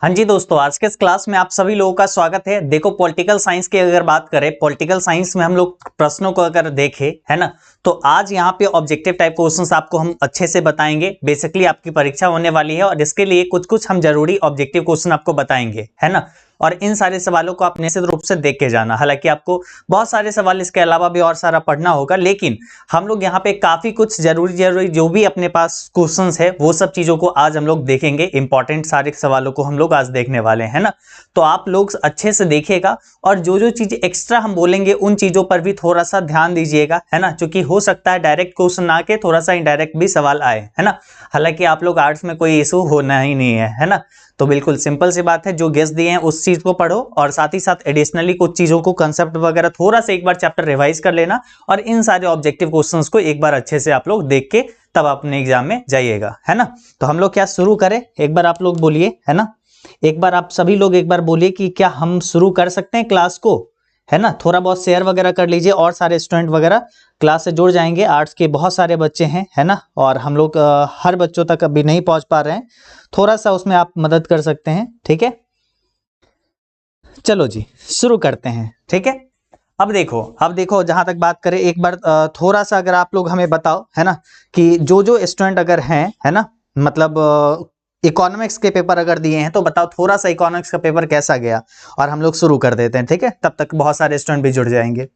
हाँ जी दोस्तों, आज के इस क्लास में आप सभी लोगों का स्वागत है। देखो, पॉलिटिकल साइंस की अगर बात करें, पॉलिटिकल साइंस में हम लोग प्रश्नों को अगर देखें, है ना, तो आज यहाँ पे ऑब्जेक्टिव टाइप क्वेश्चंस आपको हम अच्छे से बताएंगे। बेसिकली आपकी परीक्षा होने वाली है और इसके लिए कुछ कुछ हम जरूरी ऑब्जेक्टिव क्वेश्चन आपको बताएंगे, है ना। और इन सारे सवालों को आप निश्चित रूप से देख के जाना। हालांकि आपको बहुत सारे सवाल इसके अलावा भी और सारा पढ़ना होगा, लेकिन हम लोग यहाँ पे काफी कुछ जरूरी जो भी अपने पास क्वेश्चंस है वो सब चीजों को आज हम लोग देखेंगे। इंपॉर्टेंट सारे सवालों को हम लोग आज देखने वाले हैं ना। तो आप लोग अच्छे से देखिएगा और जो जो चीज एक्स्ट्रा हम बोलेंगे उन चीजों पर भी थोड़ा सा ध्यान दीजिएगा, है ना, क्योंकि हो सकता है डायरेक्ट क्वेश्चन ना के थोड़ा सा इनडायरेक्ट भी सवाल आए, है ना। हालांकि आप लोग आर्ट्स में कोई इशू होना ही नहीं है ना। तो बिल्कुल सिंपल सी बात है, जो गेस दिए हैं उस चीज को पढ़ो और साथ ही साथ एडिशनली कुछ चीजों को कंसेप्ट वगैरह थोड़ा सा एक बार चैप्टर रिवाइज कर लेना और इन सारे ऑब्जेक्टिव क्वेश्चंस को एक बार अच्छे से आप लोग देख के तब अपने एग्जाम में जाइएगा, है ना। तो हम लोग क्या शुरू करें, एक बार आप लोग बोलिए, है ना। एक बार आप सभी लोग एक बार बोलिए कि क्या हम शुरू कर सकते हैं क्लास को, है ना। थोड़ा बहुत शेयर वगैरह कर लीजिए और सारे स्टूडेंट वगैरह क्लास से जुड़ जाएंगे। आर्ट्स के बहुत सारे बच्चे हैं, है ना, और हम लोग हर बच्चों तक अभी नहीं पहुंच पा रहे हैं। थोड़ा सा उसमें आप मदद कर सकते हैं, ठीक है। चलो जी, शुरू करते हैं, ठीक है। अब देखो जहां तक बात करें, एक बार थोड़ा सा अगर आप लोग हमें बताओ, है ना, कि जो जो स्टूडेंट अगर हैं, है ना, मतलब इकोनॉमिक्स के पेपर अगर दिए हैं तो बताओ थोड़ा सा इकोनॉमिक्स का पेपर कैसा गया, और हम लोग शुरू कर देते हैं, ठीक है। तब तक बहुत सारे स्टूडेंट भी जुड़ जाएंगे।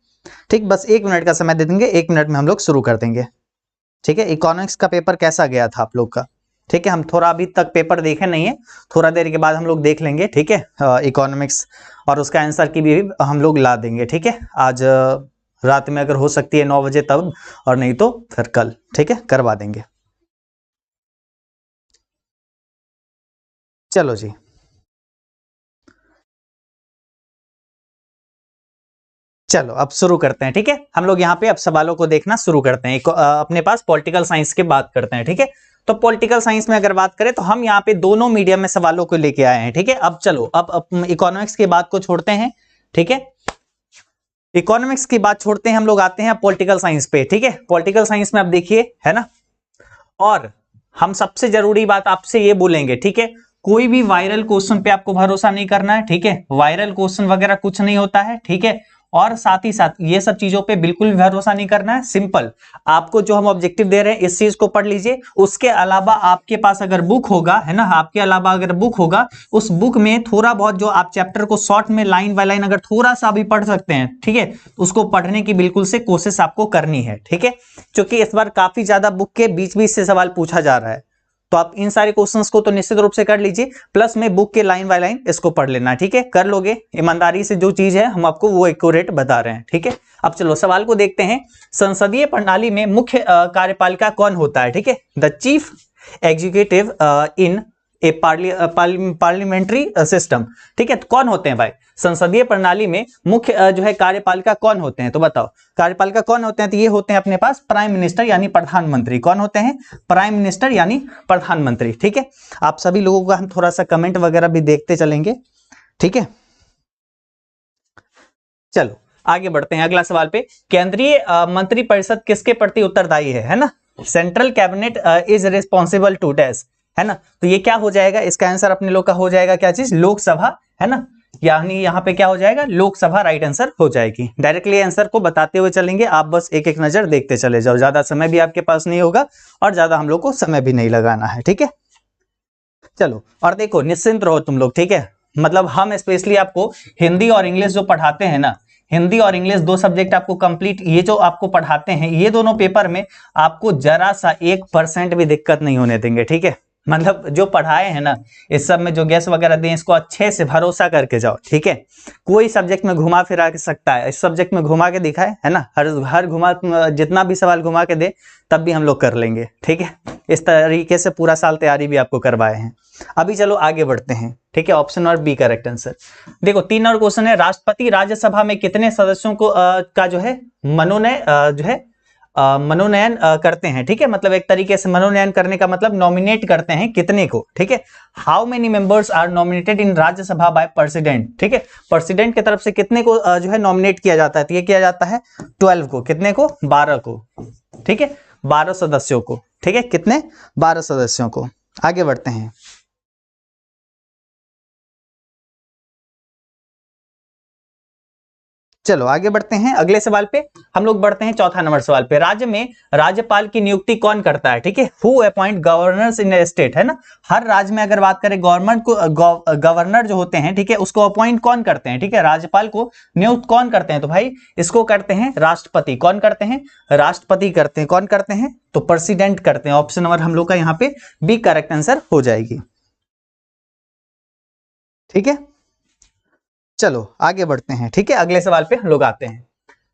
ठीक, बस 1 मिनट का समय दे देंगे, 1 मिनट में हम लोग शुरू कर देंगे, ठीक है। इकोनॉमिक्स का पेपर कैसा गया था आप लोग का, ठीक है। हम थोड़ा अभी तक पेपर देखे नहीं है, थोड़ा देर के बाद हम लोग देख लेंगे, ठीक है, इकोनॉमिक्स, और उसका आंसर की भी हम लोग ला देंगे, ठीक है। आज रात में अगर हो सकती है 9 बजे तब, और नहीं तो फिर कल, ठीक है, करवा देंगे। चलो जी, चलो अब शुरू करते हैं, ठीक है। हम लोग यहाँ पे अब सवालों को देखना शुरू करते हैं। अपने पास पॉलिटिकल साइंस की बात करते हैं, ठीक है। तो पॉलिटिकल साइंस में अगर बात करें तो हम यहाँ पे दोनों मीडियम में सवालों को लेके आए हैं, ठीक है। अब चलो, अब इकोनॉमिक्स की बात को छोड़ते हैं, ठीक है। इकोनॉमिक्स की बात छोड़ते हैं, हम लोग आते हैं पॉलिटिकल साइंस पे, ठीक है। पॉलिटिकल साइंस में अब देखिए, है ना, और हम सबसे जरूरी बात आपसे ये बोलेंगे, ठीक है, कोई भी वायरल क्वेश्चन पे आपको भरोसा नहीं करना है, ठीक है। वायरल क्वेश्चन वगैरह कुछ नहीं होता है, ठीक है। और साथ ही साथ ये सब चीजों पे बिल्कुल भी भरोसा नहीं करना है। सिंपल, आपको जो हम ऑब्जेक्टिव दे रहे हैं इस चीज को पढ़ लीजिए। उसके अलावा आपके पास अगर बुक होगा, है ना, आपके अलावा अगर बुक होगा, उस बुक में थोड़ा बहुत जो आप चैप्टर को शॉर्ट में लाइन बाय लाइन अगर थोड़ा सा भी पढ़ सकते हैं, ठीक है, उसको पढ़ने की बिल्कुल से कोशिश आपको करनी है, ठीक है। क्योंकि इस बार काफी ज्यादा बुक के बीच बीच से सवाल पूछा जा रहा है, तो आप इन सारे क्वेश्चंस को तो निश्चित रूप से कर लीजिए, प्लस में बुक के लाइन बाय लाइन इसको पढ़ लेना, ठीक है। कर लोगे ईमानदारी से, जो चीज है हम आपको वो एक्यूरेट बता रहे हैं, ठीक है। अब चलो सवाल को देखते हैं। संसदीय प्रणाली में मुख्य कार्यपालिका कौन होता है, ठीक है। The chief executive in A parliamentary system, ठीक है। तो कौन होते हैं भाई संसदीय प्रणाली में मुख्य जो है कार्यपालिका कौन होते हैं, तो बताओ कार्यपालिका कौन होते हैं। तो ये होते हैं अपने पास प्राइम मिनिस्टर यानी प्रधानमंत्री। कौन होते हैं? प्राइम मिनिस्टर यानी प्रधानमंत्री, ठीक है। आप सभी लोगों का हम थोड़ा सा कमेंट वगैरह भी देखते चलेंगे, ठीक है। चलो आगे बढ़ते हैं अगला सवाल पे। केंद्रीय मंत्रिपरिषद किसके प्रति उत्तरदायी है ना। Central cabinet is responsible to dash, है ना। तो ये क्या हो जाएगा, इसका आंसर अपने लोग का हो जाएगा क्या चीज, लोकसभा, है ना। यानी यहाँ पे क्या हो जाएगा, लोकसभा राइट आंसर हो जाएगी। डायरेक्टली आंसर को बताते हुए चलेंगे, आप बस एक एक नजर देखते चले जाओ, ज्यादा समय भी आपके पास नहीं होगा और ज्यादा हम लोग को समय भी नहीं लगाना है, ठीक है। चलो और देखो, निश्चिंत रहो तुम लोग, ठीक है। मतलब हम स्पेशली आपको हिंदी और इंग्लिश जो पढ़ाते हैं ना, हिंदी और इंग्लिश दो सब्जेक्ट आपको कंप्लीट, ये जो आपको पढ़ाते हैं ये दोनों पेपर में आपको जरा सा 1% भी दिक्कत नहीं होने देंगे, ठीक है। मतलब जो पढ़ाए हैं ना, इस सब में जो गैस वगैरह दें, इसको अच्छे से भरोसा करके जाओ, ठीक है। कोई सब्जेक्ट में घुमा फिरा के सकता है, इस सब्जेक्ट में घुमा के दिखाए, है ना, हर हर घुमा, जितना भी सवाल घुमा के दे तब भी हम लोग कर लेंगे, ठीक है। इस तरीके से पूरा साल तैयारी भी आपको करवाए हैं। अभी चलो आगे बढ़ते हैं, ठीक है। ऑप्शन और बी करेक्ट आंसर। देखो 3 और क्वेश्चन है, राष्ट्रपति राज्यसभा में कितने सदस्यों को का जो है मनोनयन करते हैं, ठीक है। मतलब एक तरीके से मनोनयन करने का मतलब नॉमिनेट करते हैं कितने को, ठीक है। How many members are nominated in Rajya Sabha by president, ठीक है। प्रेसिडेंट की तरफ से कितने को जो है नॉमिनेट किया जाता है, तो ये किया जाता है 12 को, कितने को, 12 को, ठीक है, 12 सदस्यों को, ठीक है। कितने, 12 सदस्यों को। आगे बढ़ते हैं। चलो आगे बढ़ते हैं अगले सवाल पे। हम लोग बढ़ते हैं चौथा नंबर सवाल पे। राज्य में राज्यपाल की नियुक्ति कौन करता है? ठीक है, who appoint governors in a state, है ना। हर राज्य में अगर बात करें गवर्नमेंट को, गवर्नर जो होते हैं, ठीक है, उसको अपॉइंट कौन करते हैं? ठीक है, राज्यपाल को नियुक्त कौन करते हैं? तो भाई इसको करते हैं राष्ट्रपति। कौन करते हैं? राष्ट्रपति करते हैं। कौन करते हैं? तो प्रेसिडेंट करते हैं। ऑप्शन नंबर हम लोग का यहाँ पे बी करेक्ट आंसर हो जाएगी। ठीक है, चलो आगे बढ़ते हैं। ठीक है, अगले सवाल पे हम लोग आते हैं।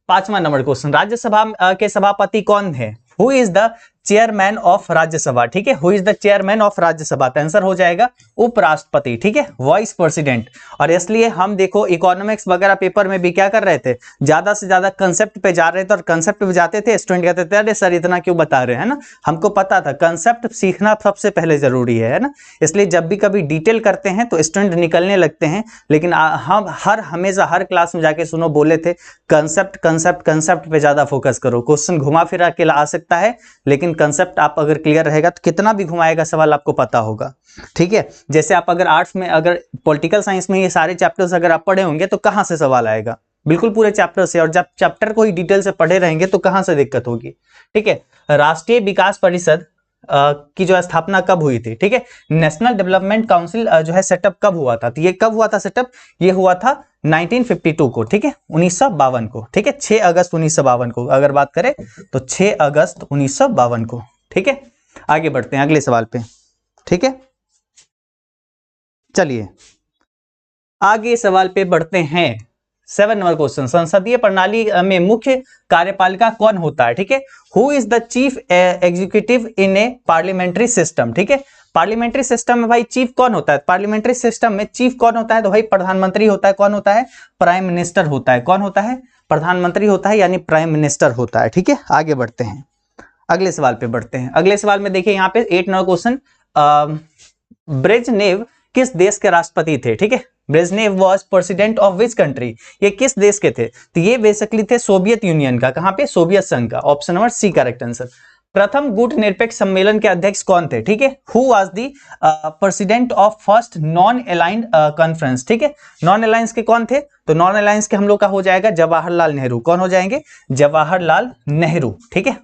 पांचवा नंबर क्वेश्चन, राज्यसभा के सभापति कौन है? Who is the chairman of Rajya Sabha? ठीक है, who is the chairman of Rajya Sabha? तो आंसर हो जाएगा उपराष्ट्रपति। ठीक है, वाइस प्रेसिडेंट। और इसलिए हम देखो इकोनॉमिक्स वगैरह पेपर में भी क्या कर रहे थे, ज्यादा से ज्यादा कंसेप्ट पे जा रहे थे, और कंसेप्ट पे जाते थे स्टूडेंट कहते थे अरे सर इतना क्यों बता रहे हैं ना। हमको पता था कंसेप्ट सीखना सबसे पहले जरूरी है ना। इसलिए जब भी कभी डिटेल करते हैं तो स्टूडेंट निकलने लगते हैं। लेकिन हम हमेशा हर क्लास में जाके सुनो बोले थे कंसेप्ट कंसेप्ट कंसेप्ट पे ज्यादा फोकस करो। क्वेश्चन घुमा फिरा के आ सकता है, लेकिन कंसेप्ट आप अगर क्लियर रहेगा तो कितना भी घुमाएगा सवाल आपको पता होगा। ठीक है, जैसे आप अगर आर्ट्स में, अगर पॉलिटिकल साइंस में ये सारे चैप्टर्स अगर आप पढ़े होंगे तो कहां से सवाल आएगा? बिल्कुल पूरे चैप्टर से। और जब चैप्टर को ही डिटेल से पढ़े रहेंगे तो कहां से दिक्कत होगी। ठीक है, राष्ट्रीय विकास परिषद की जो स्थापना कब हुई थी? ठीक है, नेशनल डेवलपमेंट काउंसिल जो है सेटअप कब हुआ था? तो ये कब हुआ था सेटअप? ये हुआ था 1952 को। ठीक है, 1952 को। ठीक है, 6 अगस्त 1952 को अगर बात करें तो 6 अगस्त 1952 को। ठीक है, आगे बढ़ते हैं अगले सवाल पे। ठीक है, चलिए आगे सवाल पे बढ़ते हैं। 7 नंबर क्वेश्चन, संसदीय प्रणाली में मुख्य कार्यपालिका कौन होता है? ठीक है, who is the chief executive in A parliamentary system? ठीक है, पार्लियामेंट्री सिस्टम में भाई चीफ कौन होता है? पार्लियामेंट्री सिस्टम में चीफ कौन होता है? तो भाई प्रधानमंत्री होता है। कौन होता है? प्राइम मिनिस्टर होता है। कौन होता है? प्रधानमंत्री होता है, यानी प्राइम मिनिस्टर होता है। ठीक है, आगे बढ़ते हैं अगले सवाल पे बढ़ते हैं। अगले सवाल में देखिए यहाँ पे 8 नंबर क्वेश्चन, ब्रेजनेव किस देश के राष्ट्रपति थे? ठीक है, Brezhnev was president of which country? ये किस देश के थे? तो ये बेसिकली थे सोवियत यूनियन का। कहां पे? सोवियत संघ का। ऑप्शन नंबर सी करेक्ट आंसर। प्रथम गुट निरपेक्ष सम्मेलन के अध्यक्ष कौन थे? ठीक है, who was the president of first non aligned conference? ठीक है, नॉन अलायंस के कौन थे? तो नॉन अलायंस के हम लोग का हो जाएगा जवाहरलाल नेहरू। कौन हो जाएंगे? जवाहरलाल नेहरू। ठीक है,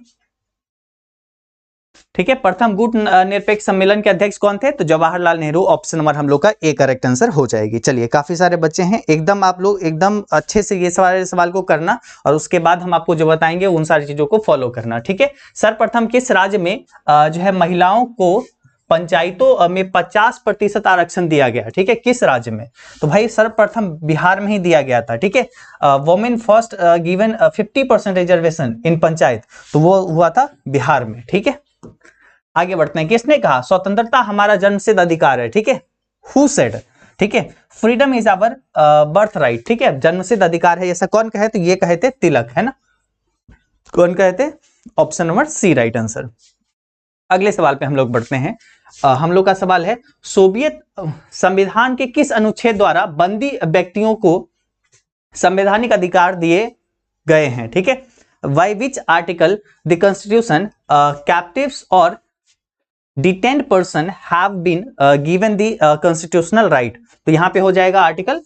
ठीक है, प्रथम गुट निरपेक्ष सम्मेलन के अध्यक्ष कौन थे? तो जवाहरलाल नेहरू। ऑप्शन नंबर हम लोग का ए करेक्ट आंसर हो जाएगी। चलिए, काफी सारे बच्चे हैं, एकदम आप लोग एकदम अच्छे से ये सवाल को करना, और उसके बाद हम आपको जो बताएंगे उन सारी चीजों को फॉलो करना। ठीक है, सर्वप्रथम किस राज्य में जो है महिलाओं को पंचायतों में 50% आरक्षण दिया गया? ठीक है, किस राज्य में? तो भाई सर्वप्रथम बिहार में ही दिया गया था। ठीक है, वोमेन फर्स्ट गिवन 50% रिजर्वेशन इन पंचायत, तो वो हुआ था बिहार में। ठीक है, आगे बढ़ते हैं। किसने कहा स्वतंत्रता हमारा जन्मसिद्ध अधिकार है? ठीक है, हु सेड? ठीक है, freedom is our birth right. ठीक है, जन्मसिद्ध अधिकार है, ऐसा कौन कहे? तो ये कहे थे तिलक, है ना। कौन कहे थे? Option number c right answer. अगले सवाल पे हम लोग बढ़ते हैं। हम लोग का सवाल है, सोवियत संविधान के किस अनुच्छेद द्वारा बंदी व्यक्तियों को संवैधानिक अधिकार दिए गए हैं? ठीक है, by which article the constitution captives और detained person have been given the constitutional right? तो यहां पे हो जाएगा आर्टिकल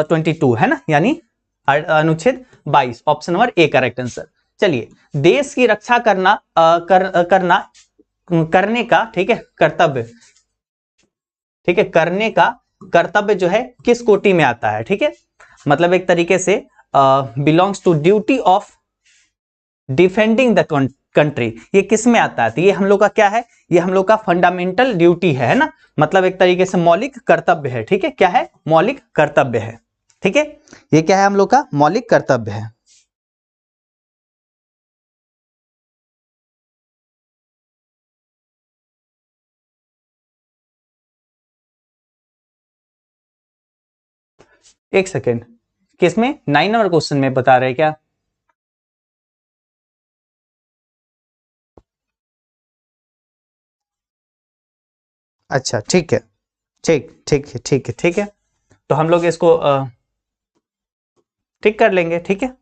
22, है ना, यानी अनुच्छेद 22। Option number A correct answer. चलिए, देश की रक्षा करना करने का, ठीक है, कर्तव्य, ठीक है, करने का कर्तव्य जो है किस कोटि में आता है? ठीक है, मतलब एक तरीके से belongs to duty of defending the country, ये किस में आता है? तो ये हम लोग का क्या है? ये हम लोग का फंडामेंटल ड्यूटी है ना, मतलब एक तरीके से मौलिक कर्तव्य है। ठीक है, क्या है? मौलिक कर्तव्य है। ठीक है, ये क्या है? हम लोग का मौलिक कर्तव्य है। एक सेकेंड, किसमें? 9 नंबर क्वेश्चन में बता रहे क्या? अच्छा, ठीक है, ठीक ठीक है, ठीक है, ठीक है, तो हम लोग इसको ठीक कर लेंगे। ठीक है,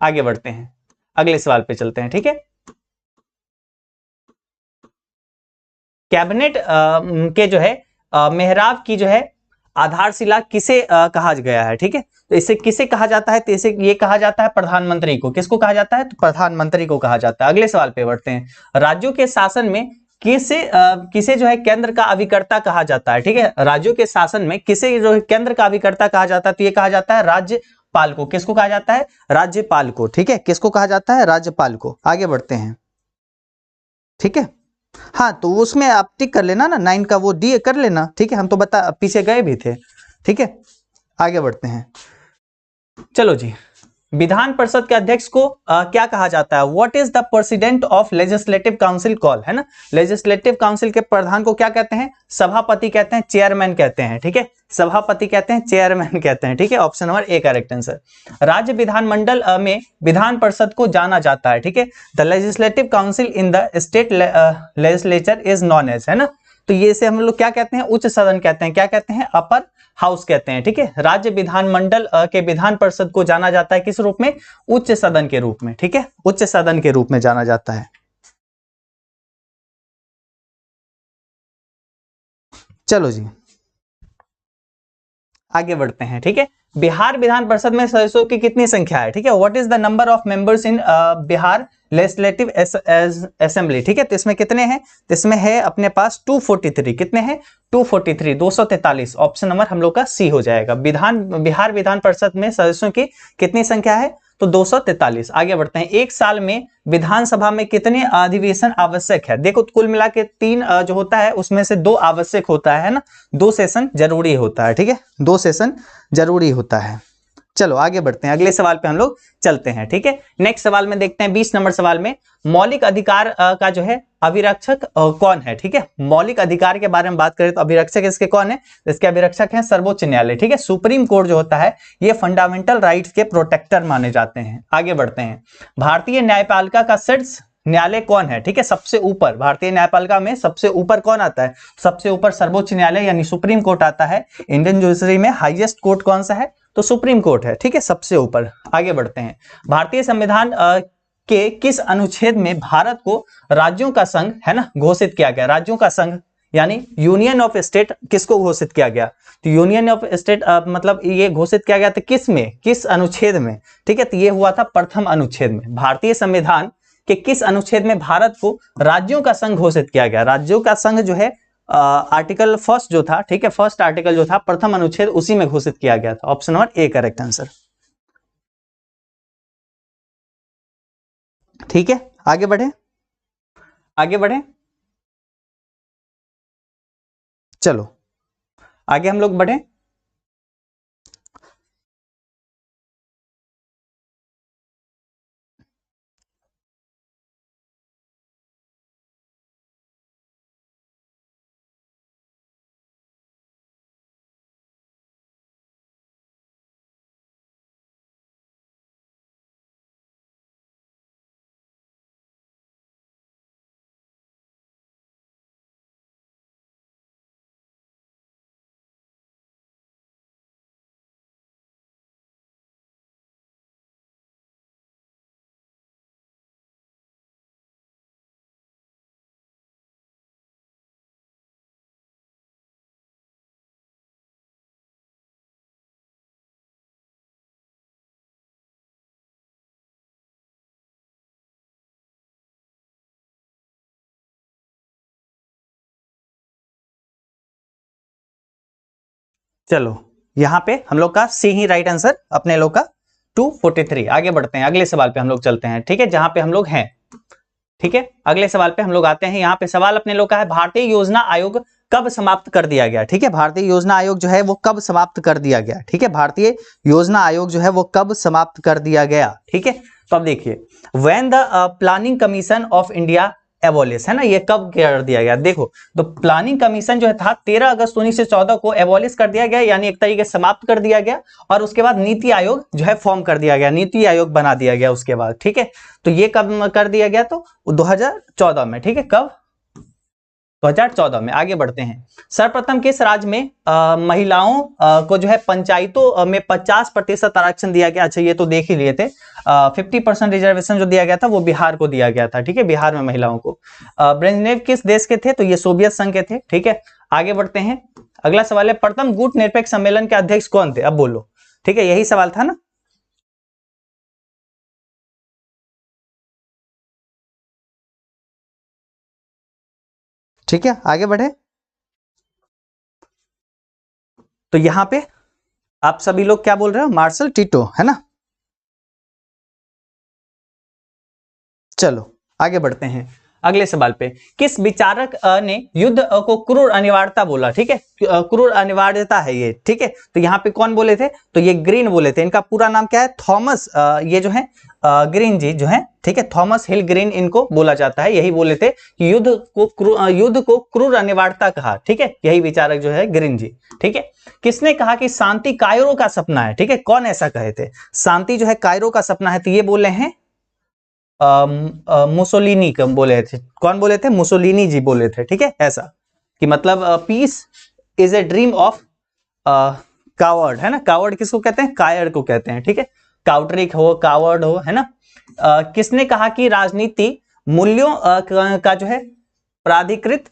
आगे बढ़ते हैं, अगले सवाल पे चलते हैं। ठीक है, कैबिनेट के जो है मेहराब की जो है आधारशिला किसे कहा गया है, ठीक है। तो इसे किसे कहा जाता है, तो इसे ये कहा जाता है प्रधानमंत्री को। किसको कहा जाता है, तो प्रधानमंत्री को कहा जाता है। अगले सवाल पे बढ़ते हैं। राज्यों के शासन में किसे जो है केंद्र का अभिकर्ता कहा जाता है, ठीक है। राज्यों के शासन में किसे जो है केंद्र का अभिकर्ता कहा जाता है, तो ये कहा जाता है राज्यपाल को। किसको कहा जाता है, राज्यपाल को, ठीक है। किसको कहा जाता है, राज्यपाल को। आगे बढ़ते हैं, ठीक है। हाँ, तो उसमें आप टिक कर लेना ना, 9 का वो डी कर लेना, ठीक है। हम तो पीछे गए भी थे, ठीक है। आगे बढ़ते हैं, चलो जी। विधान परिषद के अध्यक्ष को क्या कहा जाता है, what is the president of legislative council call, है ना। लेजिस्लेटिव काउंसिल के प्रधान को क्या कहते हैं, सभापति कहते हैं, चेयरमैन कहते हैं, ठीक है। सभापति कहते हैं, चेयरमैन कहते हैं, ठीक है। Option number A correct answer. राज्य विधानमंडल में विधान परिषद को जाना जाता है, ठीक है। The legislative council in the state legislature is known as, है ना। तो ये से हम लोग क्या कहते हैं, उच्च सदन कहते हैं। क्या कहते हैं, अपर हाउस कहते हैं, ठीक है। राज्य विधानमंडल के विधान परिषद को जाना जाता है किस रूप में, उच्च सदन के रूप में, ठीक है। उच्च सदन के रूप में जाना जाता है। चलो जी, आगे बढ़ते हैं, ठीक है। बिहार विधान परिषद में सदस्यों की कितनी संख्या है, ठीक है। What is the number of members in Bihar legislative assembly, ठीक है। तो इसमें कितने हैं, तो इसमें है अपने पास 243। कितने हैं, 243, 243। ऑप्शन नंबर हम लोग का सी हो जाएगा। बिहार विधान परिषद में सदस्यों की कितनी संख्या है, तो 243। आगे बढ़ते हैं। एक साल में विधानसभा में कितने अधिवेशन आवश्यक है, देखो कुल मिला के 3 जो होता है उसमें से 2 आवश्यक होता है ना, 2 सेशन जरूरी होता है, ठीक है। 2 सेशन जरूरी होता है। चलो आगे बढ़ते हैं, अगले सवाल पे हम लोग चलते हैं, ठीक है। नेक्स्ट सवाल में देखते हैं 20 नंबर सवाल में, मौलिक अधिकार का जो है अभिरक्षक कौन है, ठीक है। मौलिक अधिकार के बारे में बात करें तो अभिरक्षक इसके कौन है, इसके अभिरक्षक हैं सर्वोच्च न्यायालय, ठीक है। सुप्रीम कोर्ट जो होता है ये फंडामेंटल राइट्स के प्रोटेक्टर माने जाते हैं। आगे बढ़ते हैं। भारतीय न्यायपालिका का शीर्ष न्यायालय कौन है, ठीक है। सबसे ऊपर भारतीय न्यायपालिका में सबसे ऊपर कौन आता है, सबसे ऊपर सर्वोच्च न्यायालय यानी सुप्रीम कोर्ट आता है। इंडियन जुडिशरी में हाईएस्ट कोर्ट कौन सा है, तो सुप्रीम कोर्ट है, ठीक है, सबसे ऊपर। आगे बढ़ते हैं। भारतीय संविधान के किस अनुच्छेद में भारत को राज्यों का संघ, है ना, घोषित किया गया। राज्यों का संघ यानी यूनियन ऑफ स्टेट किसको घोषित किया गया, तो यूनियन ऑफ स्टेट मतलब ये घोषित किया गया था किस में, किस अनुच्छेद में, ठीक है। तो ये हुआ था प्रथम अनुच्छेद में। भारतीय संविधान के किस अनुच्छेद में भारत को राज्यों का संघ घोषित किया गया। राज्यों का संघ जो है आर्टिकल फर्स्ट जो था, ठीक है, फर्स्ट आर्टिकल जो था प्रथम अनुच्छेद उसी में घोषित किया गया था। Option number A correct answer, ठीक है। आगे बढ़े, आगे बढ़े, चलो आगे हम लोग बढ़े। चलो यहां पे हम लोग का सी ही राइट आंसर अपने लोग का 243। आगे बढ़ते हैं, अगले सवाल पे हम लोग चलते हैं, ठीक है, जहां पे हम लोग हैं, ठीक है। अगले सवाल पे हम लोग आते हैं। यहाँ पे सवाल अपने लोग का है, भारतीय योजना आयोग कब समाप्त कर दिया गया, ठीक है। भारतीय योजना आयोग जो है वो कब समाप्त कर दिया गया, ठीक है। भारतीय योजना आयोग जो है वो कब समाप्त कर दिया गया, ठीक है। तो अब देखिए, when the planning commission of India abolish, है ना, ये कब कर दिया गया। देखो तो प्लानिंग कमीशन जो है था 13 अगस्त 1914 को एबॉलिश कर दिया गया, यानी एक तरीके से समाप्त कर दिया गया। और उसके बाद नीति आयोग जो है फॉर्म कर दिया गया, नीति आयोग बना दिया गया उसके बाद, ठीक है। तो ये कब कर दिया गया, तो 2014 में, ठीक है। कब, 2014 में। आगे बढ़ते हैं, सर्वप्रथम किस राज्य में महिलाओं को जो है पंचायतों में 50% आरक्षण दिया गया? अच्छा ये तो देख ही लिए थे। 50% रिजर्वेशन जो दिया गया था वो बिहार को दिया गया था, ठीक है, बिहार में महिलाओं को। ब्रेजनेव किस देश के थे? तो ये सोवियत संघ के थे, ठीक है। आगे बढ़ते हैं, अगला सवाल है, प्रथम गुट निरपेक्ष सम्मेलन के अध्यक्ष कौन थे? अब बोलो, ठीक है, यही सवाल था ना। ठीक है, आगे बढ़े। तो यहां पे आप सभी लोग क्या बोल रहे हो? मार्शल टिटो, है ना। चलो आगे बढ़ते हैं अगले सवाल पे। किस विचारक ने युद्ध को क्रूर अनिवार्यता बोला? ठीक है, क्रूर अनिवार्यता है ये, ठीक है। तो यहाँ पे कौन बोले थे? तो ये ग्रीन बोले थे। इनका पूरा नाम क्या है? थॉमस, ये जो है ग्रीन जी जो है, ठीक है, थॉमस हिल ग्रीन इनको बोला जाता है। यही बोले थे कि युद्ध को क्रूर अनिवार्यता कहा, ठीक है, यही विचारक जो है ग्रीन जी, ठीक है। किसने कहा कि शांति कायरो का सपना है? ठीक है, कौन ऐसा कहे थे? शांति जो है कायरो का सपना है, तो ये बोले हैं मुसोलिनी बोले थे। कौन बोले थे? मुसोलिनी जी बोले थे, ठीक है। ऐसा कि मतलब peace is a dream of coward, है ना। कावर्ड किसको कहते हैं? कायर को कहते हैं, ठीक है। काउट्रिक हो, कावर्ड हो, है ना। किसने कहा कि राजनीति मूल्यों का जो है प्राधिकृत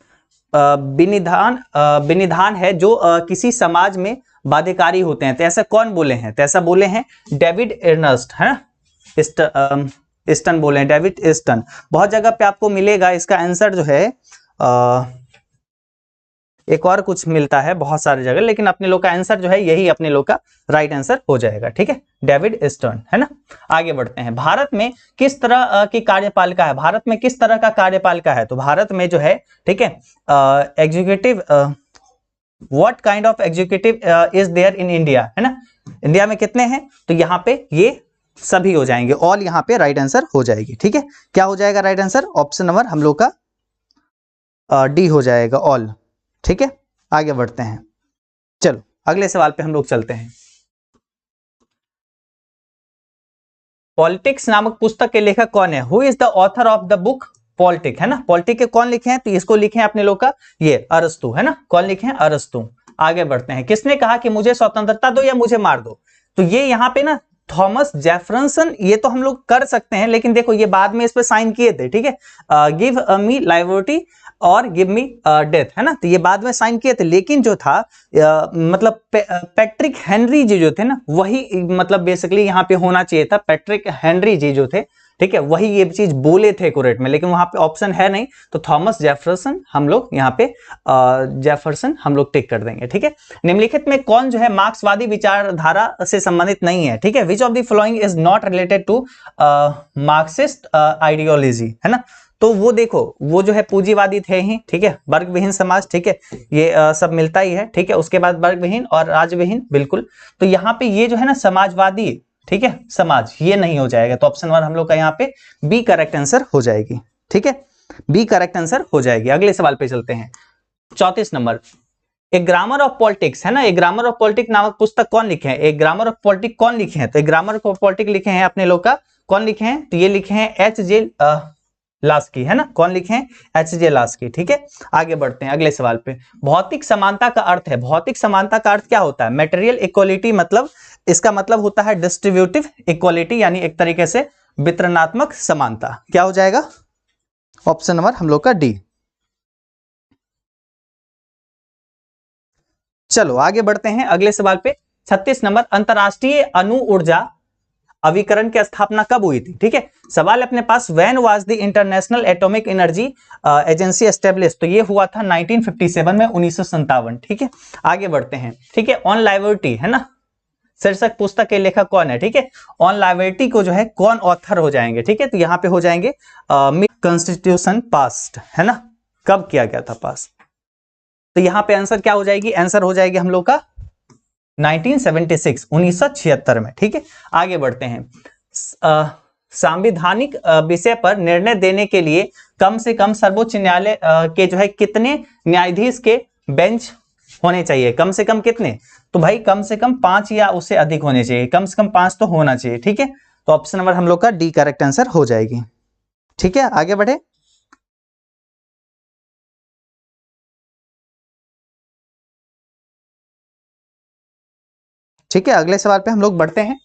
विनिधान है जो किसी समाज में बाध्यकारी होते हैं? तो ऐसा कौन बोले हैं? तो ऐसा बोले हैं डेविड अर्नस्ट, है ना। ईस्टन बोले हैं, डेविड ईस्टन। बहुत जगह पे आपको मिलेगा इसका आंसर जो है एक और कुछ मिलता है बहुत सारी जगह, लेकिन अपने लोग का आंसर जो है यही अपने लोग का राइट आंसर हो जाएगा, ठीक है, डेविड ईस्टन, है ना। आगे बढ़ते हैं, भारत में किस तरह की कार्यपालिका है? भारत में किस तरह का कार्यपालिका है? तो भारत में जो है, ठीक है, executive, what kind of executive is there in India, है ना। इंडिया में कितने हैं? तो यहाँ पे ये सभी हो जाएंगे, ऑल यहाँ पे राइट आंसर हो जाएगी, ठीक है। क्या हो जाएगा राइट आंसर? ऑप्शन नंबर हम लोग का डी हो जाएगा, ऑल, ठीक है। आगे बढ़ते हैं, चलो अगले सवाल पे हम लोग चलते हैं। पॉलिटिक्स नामक पुस्तक के लेखक कौन है? Who is the author of the book politic, है ना। पॉलिटिक के कौन लिखे हैं? तो इसको लिखे हैं अपने लोग का ये अरस्तु, है ना। कौन लिखे हैं? अरस्तु। आगे बढ़ते हैं, किसने कहा कि मुझे स्वतंत्रता दो या मुझे मार दो? तो ये यहाँ पे ना थॉमस जेफरसन, ये तो हम लोग कर सकते हैं, लेकिन देखो ये बाद में इस पे साइन किए थे, ठीक है। गिव मी लिबर्टी और गिव मी डेथ, है ना। तो ये बाद में साइन किए थे, लेकिन जो था मतलब पैट्रिक हेनरी जी जो थे ना, वही मतलब बेसिकली यहाँ पे होना चाहिए था, पैट्रिक हेनरी जी जो थे, ठीक है, वही ये चीज बोले थे एक्यूरेट में, लेकिन वहां पे ऑप्शन है नहीं, तो थॉमस जेफरसन हम लोग यहाँ पे जेफरसन हम लोग टिक कर देंगे, ठीक है। निम्नलिखित में कौन जो है मार्क्सवादी विचारधारा से संबंधित नहीं है? ठीक है, which of the following is not related to Marxist ideology, है ना। तो वो देखो, वो जो है पूंजीवादी थे ही, ठीक है, वर्ग विहीन समाज, ठीक है, ये सब मिलता ही है, ठीक है। उसके बाद वर्ग विहीन और राज्य विहीन, बिल्कुल। तो यहाँ पे ये जो है ना समाजवादी, ठीक है, समाज, ये नहीं हो जाएगा, तो ऑप्शन 1 हम लोग का यहाँ पे बी करेक्ट आंसर हो जाएगी, ठीक है, बी करेक्ट आंसर हो जाएगी। अगले सवाल पे चलते हैं, 34 number, A grammar of politics, है ना। ए ग्रामर ऑफ पॉलिटिक्स नामक पुस्तक कौन लिखे हैं? ए ग्रामर ऑफ पॉलिटिक्स कौन लिखे हैं? तो ए ग्रामर ऑफ पॉलिटिक्स लिखे हैं अपने लोग का, कौन लिखे हैं? तो ये लिखे हैं एच.जे. लास्की, है ना। कौन लिखे हैं? एच.जे. लास्की, ठीक है। आगे बढ़ते हैं अगले सवाल पे, भौतिक समानता का अर्थ है, भौतिक समानता का अर्थ क्या होता है? मटेरियल इक्वालिटी, मतलब इसका मतलब होता है डिस्ट्रीब्यूटिव इक्वालिटी, यानी एक तरीके से वितरणात्मक समानता। क्या हो जाएगा? ऑप्शन नंबर हम लोग का डी। चलो आगे बढ़ते हैं अगले सवाल पे, 36 नंबर, अंतरराष्ट्रीय अणु ऊर्जा अभिकरण की स्थापना कब हुई थी? ठीक है, सवाल अपने पास, when was the international atomic energy agency establish? तो ये हुआ था 1957 में, 1957, ठीक है। आगे बढ़ते हैं, ठीक है, ऑन लायबिलिटी, है ना, शीर्षक पुस्तक के लेखक कौन है? ठीक है, ऑन लायबिलिटी को जो है कौन ऑथर हो जाएंगे? ठीक है, तो यहाँ पे हो जाएंगे कॉन्स्टिट्यूशन पास्ड, है ना, कब किया गया था पास? तो यहाँ पे आंसर क्या हो जाएगी? आंसर हो जाएगी हम लोग का 1976, 1976 में, ठीक है। आगे बढ़ते हैं, संवैधानिक विषय पर निर्णय देने के लिए कम से कम सर्वोच्च न्यायालय के जो है कितने न्यायाधीश के बेंच होने चाहिए? कम से कम कितने? तो भाई कम से कम 5 या उससे अधिक होने चाहिए, कम से कम 5 तो होना चाहिए, ठीक है। तो ऑप्शन नंबर हम लोग का डी करेक्ट आंसर हो जाएगी, ठीक है। आगे बढ़े, ठीक है, अगले सवाल पे हम लोग बढ़ते हैं।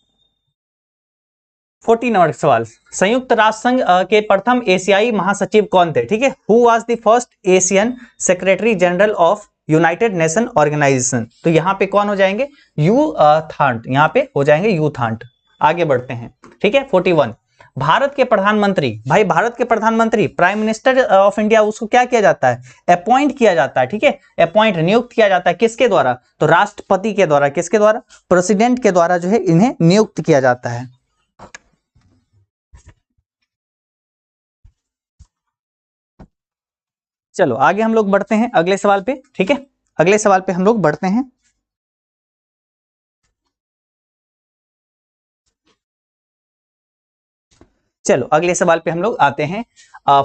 14 नंबर सवाल, संयुक्त राष्ट्र संघ के प्रथम एशियाई महासचिव कौन थे? ठीक है, who was the first Asian secretary general of United Nation Organization? तो यहाँ पे कौन हो जाएंगे? यू थांट, यहाँ पे हो जाएंगे यू थांट। आगे बढ़ते हैं। ठीक है, 41, भारत के प्रधानमंत्री, भाई भारत के प्रधानमंत्री प्राइम मिनिस्टर ऑफ इंडिया, उसको क्या किया जाता है? अपॉइंट किया जाता है। ठीक है, अपॉइंट नियुक्त किया जाता है किसके द्वारा? तो राष्ट्रपति के द्वारा। किसके द्वारा? प्रेसिडेंट के द्वारा जो है इन्हें नियुक्त किया जाता है। चलो आगे हम लोग बढ़ते हैं अगले सवाल पे। ठीक है, अगले सवाल पे हम लोग बढ़ते हैं। चलो अगले सवाल पे हम लोग आते हैं।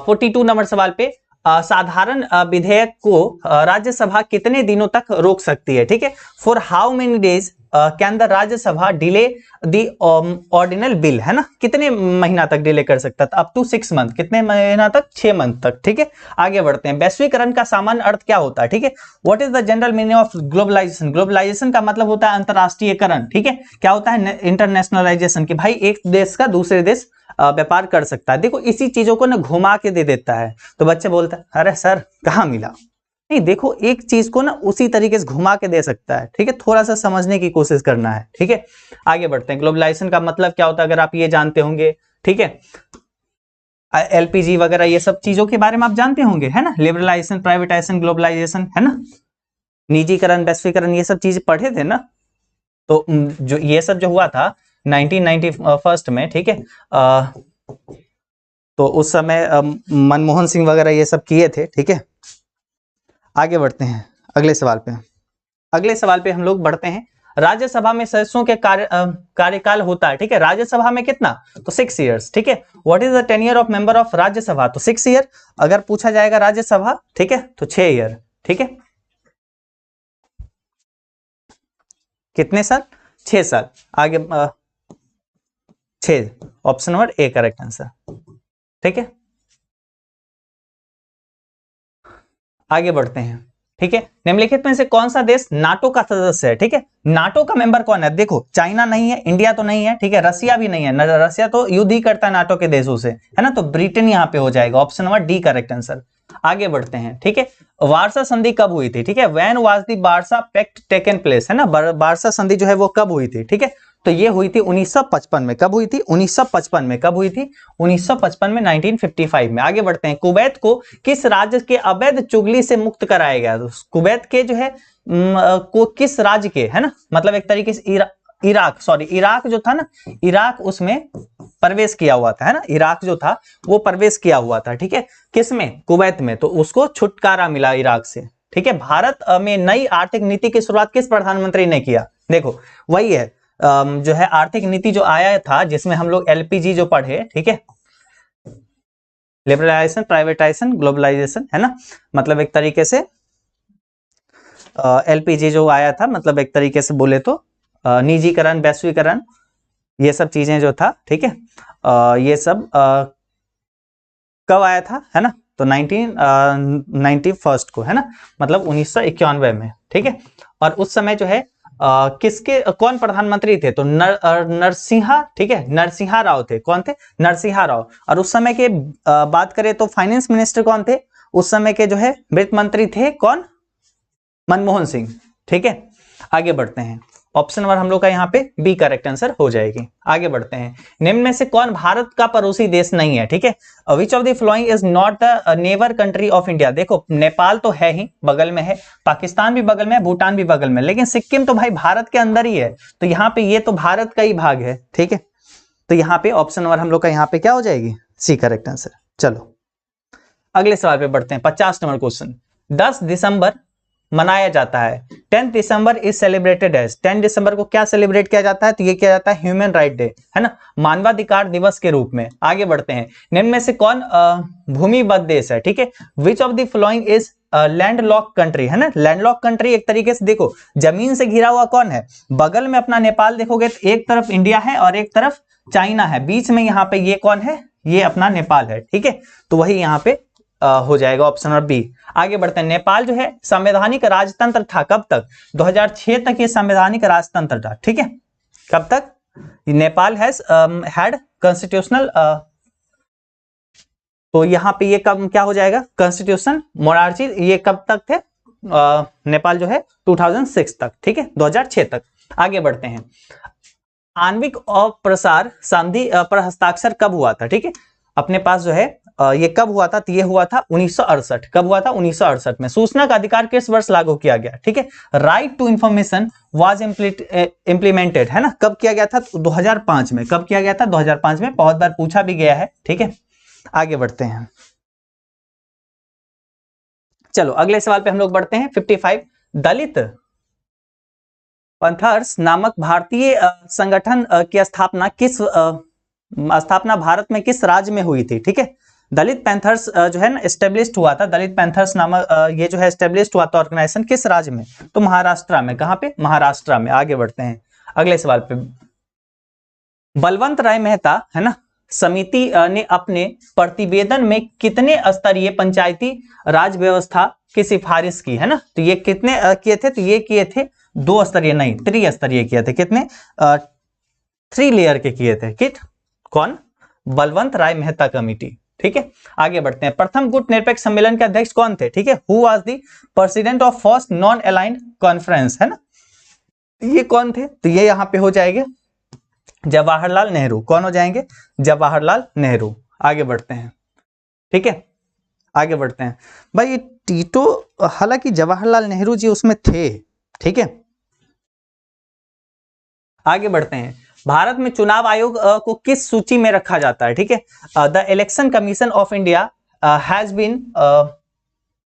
42 नंबर सवाल पे, साधारण विधेयक को राज्यसभा कितने दिनों तक रोक सकती है? ठीक है, for how many days can the Rajya Sabha delay the ordinal bill, है ना, कितने महीना तक डिले कर सकता था? अप टू 6 मंथ, कितने महीना तक? 6 मंथ तक। ठीक है, आगे बढ़ते हैं। वैश्वीकरण का सामान्य अर्थ क्या होता है? ठीक है, what is the general meaning of globalisation? Globalisation का मतलब होता है अंतरराष्ट्रीयकरण। ठीक है, क्या होता है? इंटरनेशनलाइजेशन, की भाई एक देश का दूसरे देश व्यापार कर सकता है। देखो इसी चीजों को ना घुमा के दे देता है, तो बच्चे बोलता है अरे सर कहाँ मिला? नहीं, देखो एक चीज को ना उसी तरीके से घुमा के दे सकता है। ठीक है, थोड़ा सा समझने की कोशिश करना है। ठीक है, आगे बढ़ते हैं। ग्लोबलाइजेशन का मतलब क्या होता है, अगर आप ये जानते होंगे। ठीक है, एलपीजी वगैरह ये सब चीजों के बारे में आप जानते होंगे, है ना, लिबरलाइजेशन, प्राइवेटाइजेशन, ग्लोबलाइजेशन, है ना, निजीकरण, वैश्वीकरण, ये सब चीजें पढ़े थे ना। तो जो ये सब जो हुआ था 1991 में, ठीक है, तो उस समय मनमोहन सिंह वगैरह ये सब किए थे। ठीक है, आगे बढ़ते हैं अगले सवाल पे। अगले सवाल पे हम लोग बढ़ते हैं। राज्यसभा में सदस्यों के कार्यकाल होता है। ठीक है, राज्यसभा में कितना? तो 6 इयर्स। ठीक है, what is the tenure of member of Rajya Sabha? तो 6 ईयर। अगर पूछा जाएगा राज्यसभा, ठीक है, तो 6 ईयर। ठीक है, कितने साल? 6 साल। आगे 6, option number A correct answer. ठीक है, आगे बढ़ते हैं। ठीक है, निम्नलिखित में से कौन सा देश नाटो का सदस्य है? ठीक है, नाटो का मेंबर कौन है? देखो चाइना नहीं है, इंडिया तो नहीं है, ठीक है, रसिया भी नहीं है, रसिया तो युद्ध ही करता है नाटो के देशों से, है ना, तो ब्रिटेन यहां पे हो जाएगा, option number D correct answer. आगे बढ़ते हैं। ठीक है, वार्सा संधि कब हुई थी? ठीक है, when was the Warsaw Pact taken place, है ना, वार्सा संधि जो है वो कब हुई थी? ठीक है, तो ये हुई थी 1955 में। कब हुई थी? 1955 में। कब हुई थी? 1955 में, 1955 में। आगे बढ़ते हैं। कुवैत को किस राज्य के अवैध चुगली से मुक्त कराया गया? तो कुवैत के जो है को किस राज्य के, है ना, मतलब एक तरीके से इराक जो था ना, इराक उसमें प्रवेश किया हुआ था, है ना, इराक जो था वो प्रवेश किया हुआ था। ठीक है, किसमें? कुवैत में, तो उसको छुटकारा मिला इराक से। ठीक है, भारत में नई आर्थिक नीति की शुरुआत किस प्रधानमंत्री ने किया? देखो वही है जो है आर्थिक नीति जो आया था, जिसमें हम लोग एलपीजी जो पढ़े, ठीक है, लिबरलाइजेशन, प्राइवेटाइजेशन, ग्लोबलाइजेशन, है ना, मतलब एक तरीके से एलपीजी जो आया था, मतलब एक तरीके से बोले तो निजीकरण, वैश्वीकरण, ये सब चीजें जो था, ठीक है, ये सब कब आया था, है ना, तो 1991 को, है ना, मतलब 1991 में। ठीक है, और उस समय जो है किसके कौन प्रधानमंत्री थे? तो नरसिंहा, ठीक है, नरसिंहा राव थे। कौन थे? नरसिंहा राव। और उस समय के बात करें तो फाइनेंस मिनिस्टर कौन थे उस समय के? जो है वित्त मंत्री थे कौन? मनमोहन सिंह। ठीक है, आगे बढ़ते हैं। ऑप्शन नंबर हम लोग का यहाँ पे बी करेक्ट आंसर हो जाएगी। आगे बढ़ते हैं। निम्न में से कौन भारत का पड़ोसी देश नहीं है? ठीक है, which of the following is not the neighbour country of India? देखो नेपाल तो है ही, बगल में है, पाकिस्तान भी बगल में है, भूटान भी बगल में, लेकिन सिक्किम तो भाई भारत के अंदर ही है, तो यहाँ पे ये तो भारत का ही भाग है। ठीक है, तो यहाँ पे ऑप्शन नंबर हम लोग का यहाँ पे क्या हो जाएगी? C correct answer. चलो अगले सवाल पे बढ़ते हैं। 50 नंबर क्वेश्चन। 10 दिसंबर मनाया जाता है, 10 दिसंबर इज सेलिब्रेटेड एज, 10 दिसंबर को क्या सेलिब्रेट किया जाता है? तो ये किया जाता है ह्यूमन राइट डे, है ना, मानवाधिकार दिवस के रूप में। आगे बढ़ते हैं। निम्न में से कौन भूमिबद्ध देश है? ठीक है, which of the following is landlock country, है ना, लैंडलॉक कंट्री एक तरीके से देखो जमीन से घिरा हुआ कौन है? बगल में अपना नेपाल देखोगे तो एक तरफ इंडिया है और एक तरफ चाइना है, बीच में यहाँ पे ये कौन है? ये अपना नेपाल है। ठीक है, तो वही यहाँ पे हो जाएगा ऑप्शन नंबर बी। आगे बढ़ते हैं, नेपाल जो है संवैधानिक राजतंत्र था कब तक? 2006 तक ये संवैधानिक राजतंत्र था, ठीक है। कब तक? नेपाल हैड कॉन्स्टिट्यूशनल, तो यहाँ पे ये कब क्या हो जाएगा? कॉन्स्टिट्यूशन मोनार्ची, ये कब तक थे? नेपाल जो है 2006 तक, ठीक है, 2006 तक। आगे बढ़ते हैं, आणविक और प्रसार संधि पर हस्ताक्षर कब हुआ था? ठीक है, अपने पास जो है ये कब हुआ था? तो ये हुआ था 1968। कब हुआ था? 1968 में। सूचना का अधिकार किस वर्ष लागू किया गया? ठीक है, right to information was implemented, है ना, कब किया गया था? 2005 में। कब किया गया था? 2005 में। बहुत बार पूछा भी गया है, ठीक है। आगे बढ़ते हैं, चलो अगले सवाल पे हम लोग बढ़ते हैं। 55, दलित पंथर्स नामक भारतीय संगठन की स्थापना भारत में किस राज्य में हुई थी? ठीक है, दलित पैंथर्स जो है ना एस्टेब्लिश्ड हुआ था, दलित पैंथर्स नामक ये जो है एस्टेब्लिश्ड हुआ था ऑर्गेनाइजेशन, किस राज्य में? तो महाराष्ट्र में। कहां पे? महाराष्ट्र में। आगे बढ़ते हैं अगले सवाल पे। बलवंत राय मेहता, है ना, समिति ने अपने प्रतिवेदन में कितने स्तरीय पंचायती राज व्यवस्था की सिफारिश की? है ना, तो ये कितने किए थे? तो ये किए थे 2 स्तरीय नहीं, 3 स्तरीय किए थे। कितने? 3 लेयर के किए थे। कौन? बलवंत राय मेहता कमेटी, ठीक है। आगे बढ़ते हैं, प्रथम गुट निरपेक्ष सम्मेलन के अध्यक्ष कौन थे? ठीक है, who was the president of first non aligned conference, है ना, ये कौन थे? तो ये यहां पे हो जाएंगे जवाहरलाल नेहरू। कौन हो जाएंगे? जवाहरलाल नेहरू। आगे बढ़ते हैं, ठीक है, आगे बढ़ते हैं। भाई ये टीटो, हालांकि जवाहरलाल नेहरू जी उसमें थे, ठीक है। आगे बढ़ते हैं, भारत में चुनाव आयोग को किस सूची में रखा जाता है? ठीक है, the Election Commission of India has been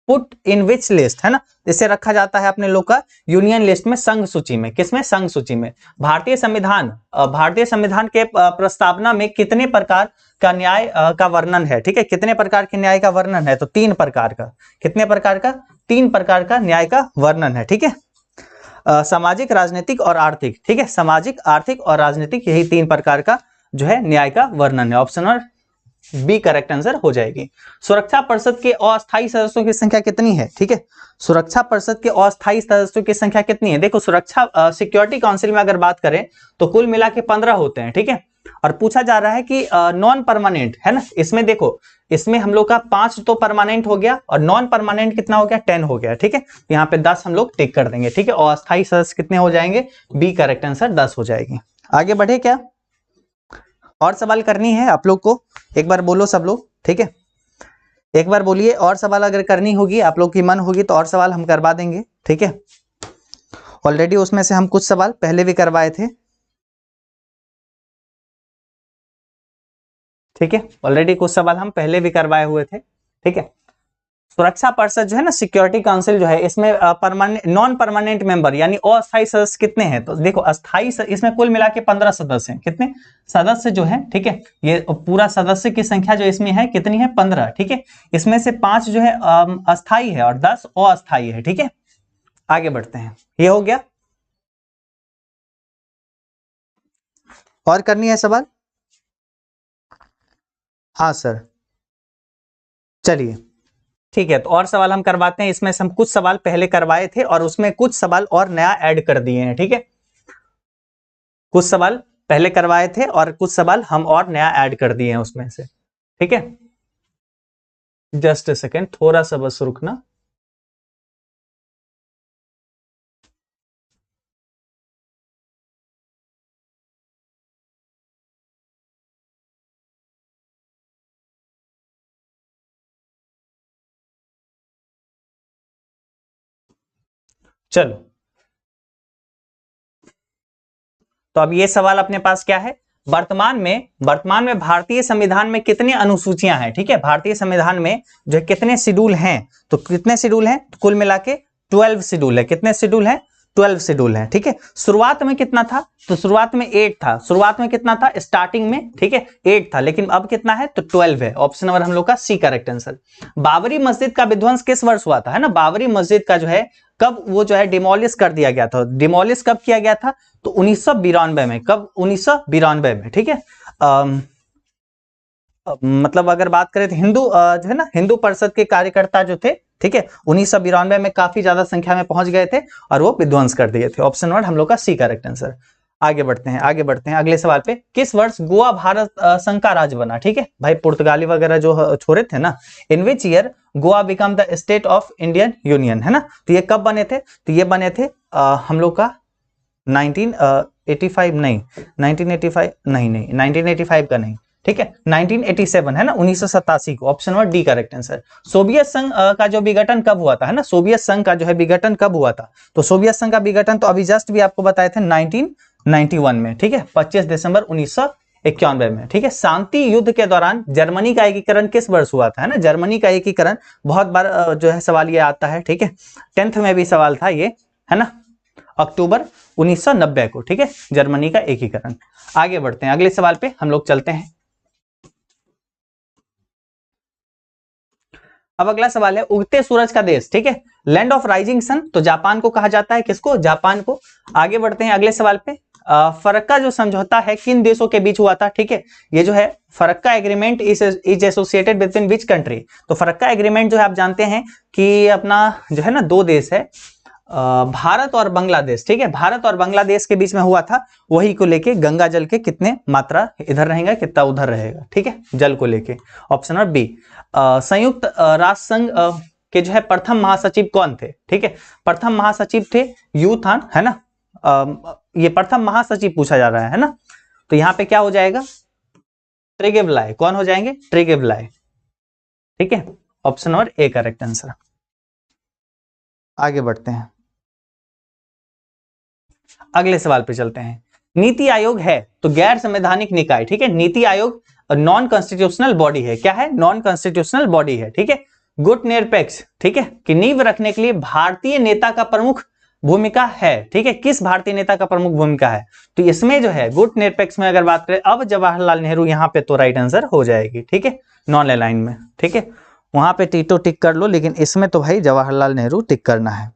put in which list, है ना, इसे रखा जाता है अपने लोग का यूनियन लिस्ट में, संघ सूची में। किसमें? संघ सूची में। भारतीय संविधान के प्रस्तावना में कितने प्रकार का न्याय का वर्णन है? ठीक है, कितने प्रकार के न्याय का वर्णन है? तो 3 प्रकार का। कितने प्रकार का? 3 प्रकार का न्याय का वर्णन है, ठीक है। सामाजिक, राजनीतिक और आर्थिक, ठीक है, सामाजिक, आर्थिक और राजनीतिक, यही 3 प्रकार का जो है न्याय का वर्णन है। Option number B correct answer हो जाएगी। सुरक्षा परिषद के अस्थायी सदस्यों की संख्या कितनी है? ठीक है, सुरक्षा परिषद के अस्थायी सदस्यों की संख्या कितनी है? देखो, सुरक्षा सिक्योरिटी काउंसिल में अगर बात करें तो कुल मिला के 15 होते हैं, ठीक है। और पूछा जा रहा है कि नॉन परमानेंट, है ना, इसमें देखो, इसमें हम लोग का 5 तो परमानेंट हो गया और नॉन परमानेंट कितना हो गया? 10 हो गया, ठीक है। यहाँ पे 10 हम लोग टिक कर देंगे, ठीक है। और अस्थायी सदस्य कितने हो जाएंगे? बी करेक्ट आंसर 10 हो जाएगी। आगे बढ़े क्या? और सवाल करनी है आप लोग को? एक बार बोलो सब लोग, ठीक है, एक बार बोलिए। और सवाल अगर करनी होगी, आप लोग की मन होगी तो और सवाल हम करवा देंगे, ठीक है। ऑलरेडी उसमें से हम कुछ सवाल पहले भी करवाए थे, ठीक है, ऑलरेडी कुछ सवाल हम पहले भी करवाए हुए थे, ठीक है। सुरक्षा परिषद जो है ना, सिक्योरिटी काउंसिल जो है, इसमें परमानेंट, नॉन परमानेंट मेंबर यानी अस्थायी सदस्य कितने हैं? तो देखो, अस्थायी इसमें कुल मिला के 15 सदस्य हैं। कितने सदस्य जो है? ठीक है, ये पूरा सदस्य की संख्या जो इसमें है कितनी है? 15, ठीक है। इसमें से 5 जो है अस्थायी है और 10 अस्थायी है, ठीक है। आगे बढ़ते हैं, ये हो गया। और करनी है सवाल? हाँ सर, चलिए ठीक है, तो और सवाल हम करवाते हैं। इसमें से हम कुछ सवाल पहले करवाए थे और उसमें कुछ सवाल और नया ऐड कर दिए हैं, ठीक है। कुछ सवाल पहले करवाए थे और कुछ सवाल हम और नया ऐड कर दिए हैं उसमें से, ठीक है। जस्ट अ सेकेंड, थोड़ा सा बस रुकना। चलो, तो अब ये सवाल अपने पास क्या है? वर्तमान में भारतीय संविधान में कितनी अनुसूचियां हैं? ठीक है, भारतीय संविधान में जो कितने शेड्यूल हैं? तो कितने शेड्यूल हैं? कुल मिला के 12 शेड्यूल है। कितने शेड्यूल हैं? 12 शेड्यूल है, ठीक है। शुरुआत में कितना था? तो शुरुआत में 8 था। शुरुआत में कितना था? स्टार्टिंग में, ठीक है, 8 था, लेकिन अब कितना है? तो 12 है। ऑप्शन नंबर हम लोग का सी करेक्ट आंसर। बाबरी मस्जिद का विध्वंस किस वर्ष हुआ था? है ना, बाबरी मस्जिद का जो है कब वो जो है डिमोलिश कर दिया गया था? डिमोलिश कब किया गया था? तो 1992 में। कब? 1992 में, ठीक है। मतलब अगर बात करें तो हिंदू जो है ना, हिंदू परिषद के कार्यकर्ता जो थे, ठीक है, 1992 में काफी ज्यादा संख्या में पहुंच गए थे और वो विध्वंस कर दिए थे। ऑप्शन 1 हम लोग का सी करेक्ट आंसर। आगे बढ़ते हैं, आगे बढ़ते हैं अगले सवाल पे। किस वर्ष गोवा भारत संघ का राज्य बना? ठीक है भाई, पुर्तगाली वगैरह जो छोड़े थे ना। In which year Goa become the state of Indian union, है ना। तो ये कब बने थे? तो ये बने थे हम लोग का 1985 नहीं, 1985 नहीं, 1985 का नहीं, ठीक है, 1987 है ना, 1987 को। Option 1 D correct answer. Soviet संघ का जो विघटन कब हुआ था, है ना, सोवियत संघ का जो है विघटन कब हुआ था? तो सोवियत संघ का विघटन तो अभी जस्ट भी आपको बताए थे 1991 में, ठीक है, 25 दिसंबर 1991 में, ठीक है। शांति युद्ध के दौरान जर्मनी का एकीकरण किस वर्ष हुआ था, है ना। जर्मनी का एकीकरण बहुत बार जो है सवाल ये आता है, ठीक है, 10th में भी सवाल था ये, है ना, अक्टूबर 1990 को, ठीक है, जर्मनी का एकीकरण। आगे बढ़ते हैं, अगले सवाल पे हम लोग चलते हैं। अब अगला सवाल है, उगते सूरज का देश, ठीक है, लैंड ऑफ राइजिंग सन, तो जापान को कहा जाता है, किसको? जापान को। आगे बढ़ते हैं अगले सवाल पे। फरक्का जो समझौता है किन देशों के बीच हुआ था? ठीक है, ये जो है Farakka agreement is associated between which country? तो फरक्का एग्रीमेंट जो है आप जानते हैं कि अपना जो है ना दो देश है, भारत और बांग्लादेश, ठीक है, भारत और बांग्लादेश के बीच में हुआ था। वही को लेके गंगा जल के कितने मात्रा इधर रहेगा, कितना उधर रहेगा, ठीक है, जल को लेके। Option number B. संयुक्त राष्ट्र संघ के जो है प्रथम महासचिव कौन थे? ठीक है, प्रथम महासचिव थे यू थान, है ना। ये प्रथम महासचिव पूछा जा रहा है ना, तो यहाँ पे क्या हो जाएगा? ट्रेगेवलाय। कौन हो जाएंगे? ट्रेगेवलाय, ठीक है, option number A correct answer. आगे बढ़ते हैं, अगले सवाल पे चलते हैं। नीति आयोग है तो गैर संवैधानिक निकाय, ठीक है, NITI Aayog non constitutional body है। क्या है? नॉन कॉन्स्टिट्यूशनल बॉडी है, ठीक है। गुट निरपेक्ष, ठीक है, कि नींव रखने के लिए भारतीय नेता का प्रमुख भूमिका है, ठीक है, किस भारतीय नेता का प्रमुख भूमिका है? तो इसमें जो है गुट निरपेक्ष में अगर बात करें, अब जवाहरलाल नेहरू यहाँ पे तो राइट आंसर हो जाएगी, ठीक है, नॉन अलाइन में, ठीक है, वहां पे टीटो टिक कर लो, लेकिन इसमें तो भाई जवाहरलाल नेहरू टिक करना है।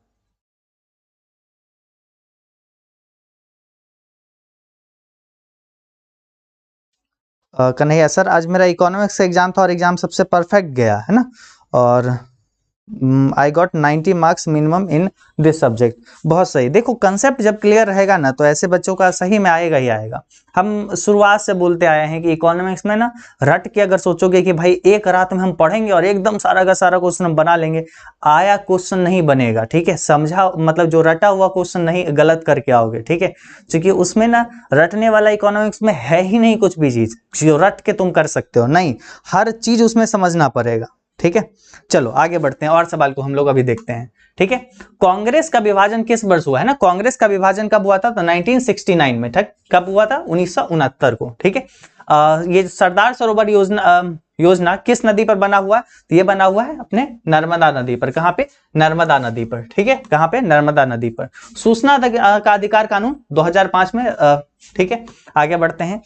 कन्हैया सर, आज मेरा इकोनॉमिक्स का एग्जाम था और एग्जाम सबसे परफेक्ट गया, है ना, और I got 90 marks minimum in this subject. बहुत सही। देखो कंसेप्ट जब क्लियर रहेगा ना तो ऐसे बच्चों का सही में आएगा ही आएगा। हम शुरुआत से बोलते आए हैं कि इकोनॉमिक्स में ना रट के अगर सोचोगे कि भाई एक रात में हम पढ़ेंगे और एकदम सारा का सारा क्वेश्चन हम बना लेंगे, आया क्वेश्चन नहीं बनेगा, ठीक है, समझा मतलब जो रटा हुआ क्वेश्चन नहीं, गलत करके आओगे, ठीक है, क्योंकि उसमें ना रटने वाला इकोनॉमिक्स में है ही नहीं कुछ भी चीज जो रट के तुम कर सकते हो, नहीं, हर चीज उसमें समझना पड़ेगा, ठीक है। चलो आगे बढ़ते हैं और सवाल को हम लोग अभी देखते हैं, ठीक है। कांग्रेस का विभाजन किस वर्ष हुआ, है ना, कांग्रेस का विभाजन कब हुआ था? तो 1969 में। कब हुआ था? 1969 को, ठीक है। ये सरदार सरोवर योजना किस नदी पर बना हुआ? तो ये बना हुआ है अपने नर्मदा नदी पर। कहां पे? नर्मदा नदी पर, ठीक है, कहां पे? नर्मदा नदी पर। सूचना का अधिकार कानून 2005 में, ठीक है। आगे बढ़ते हैं,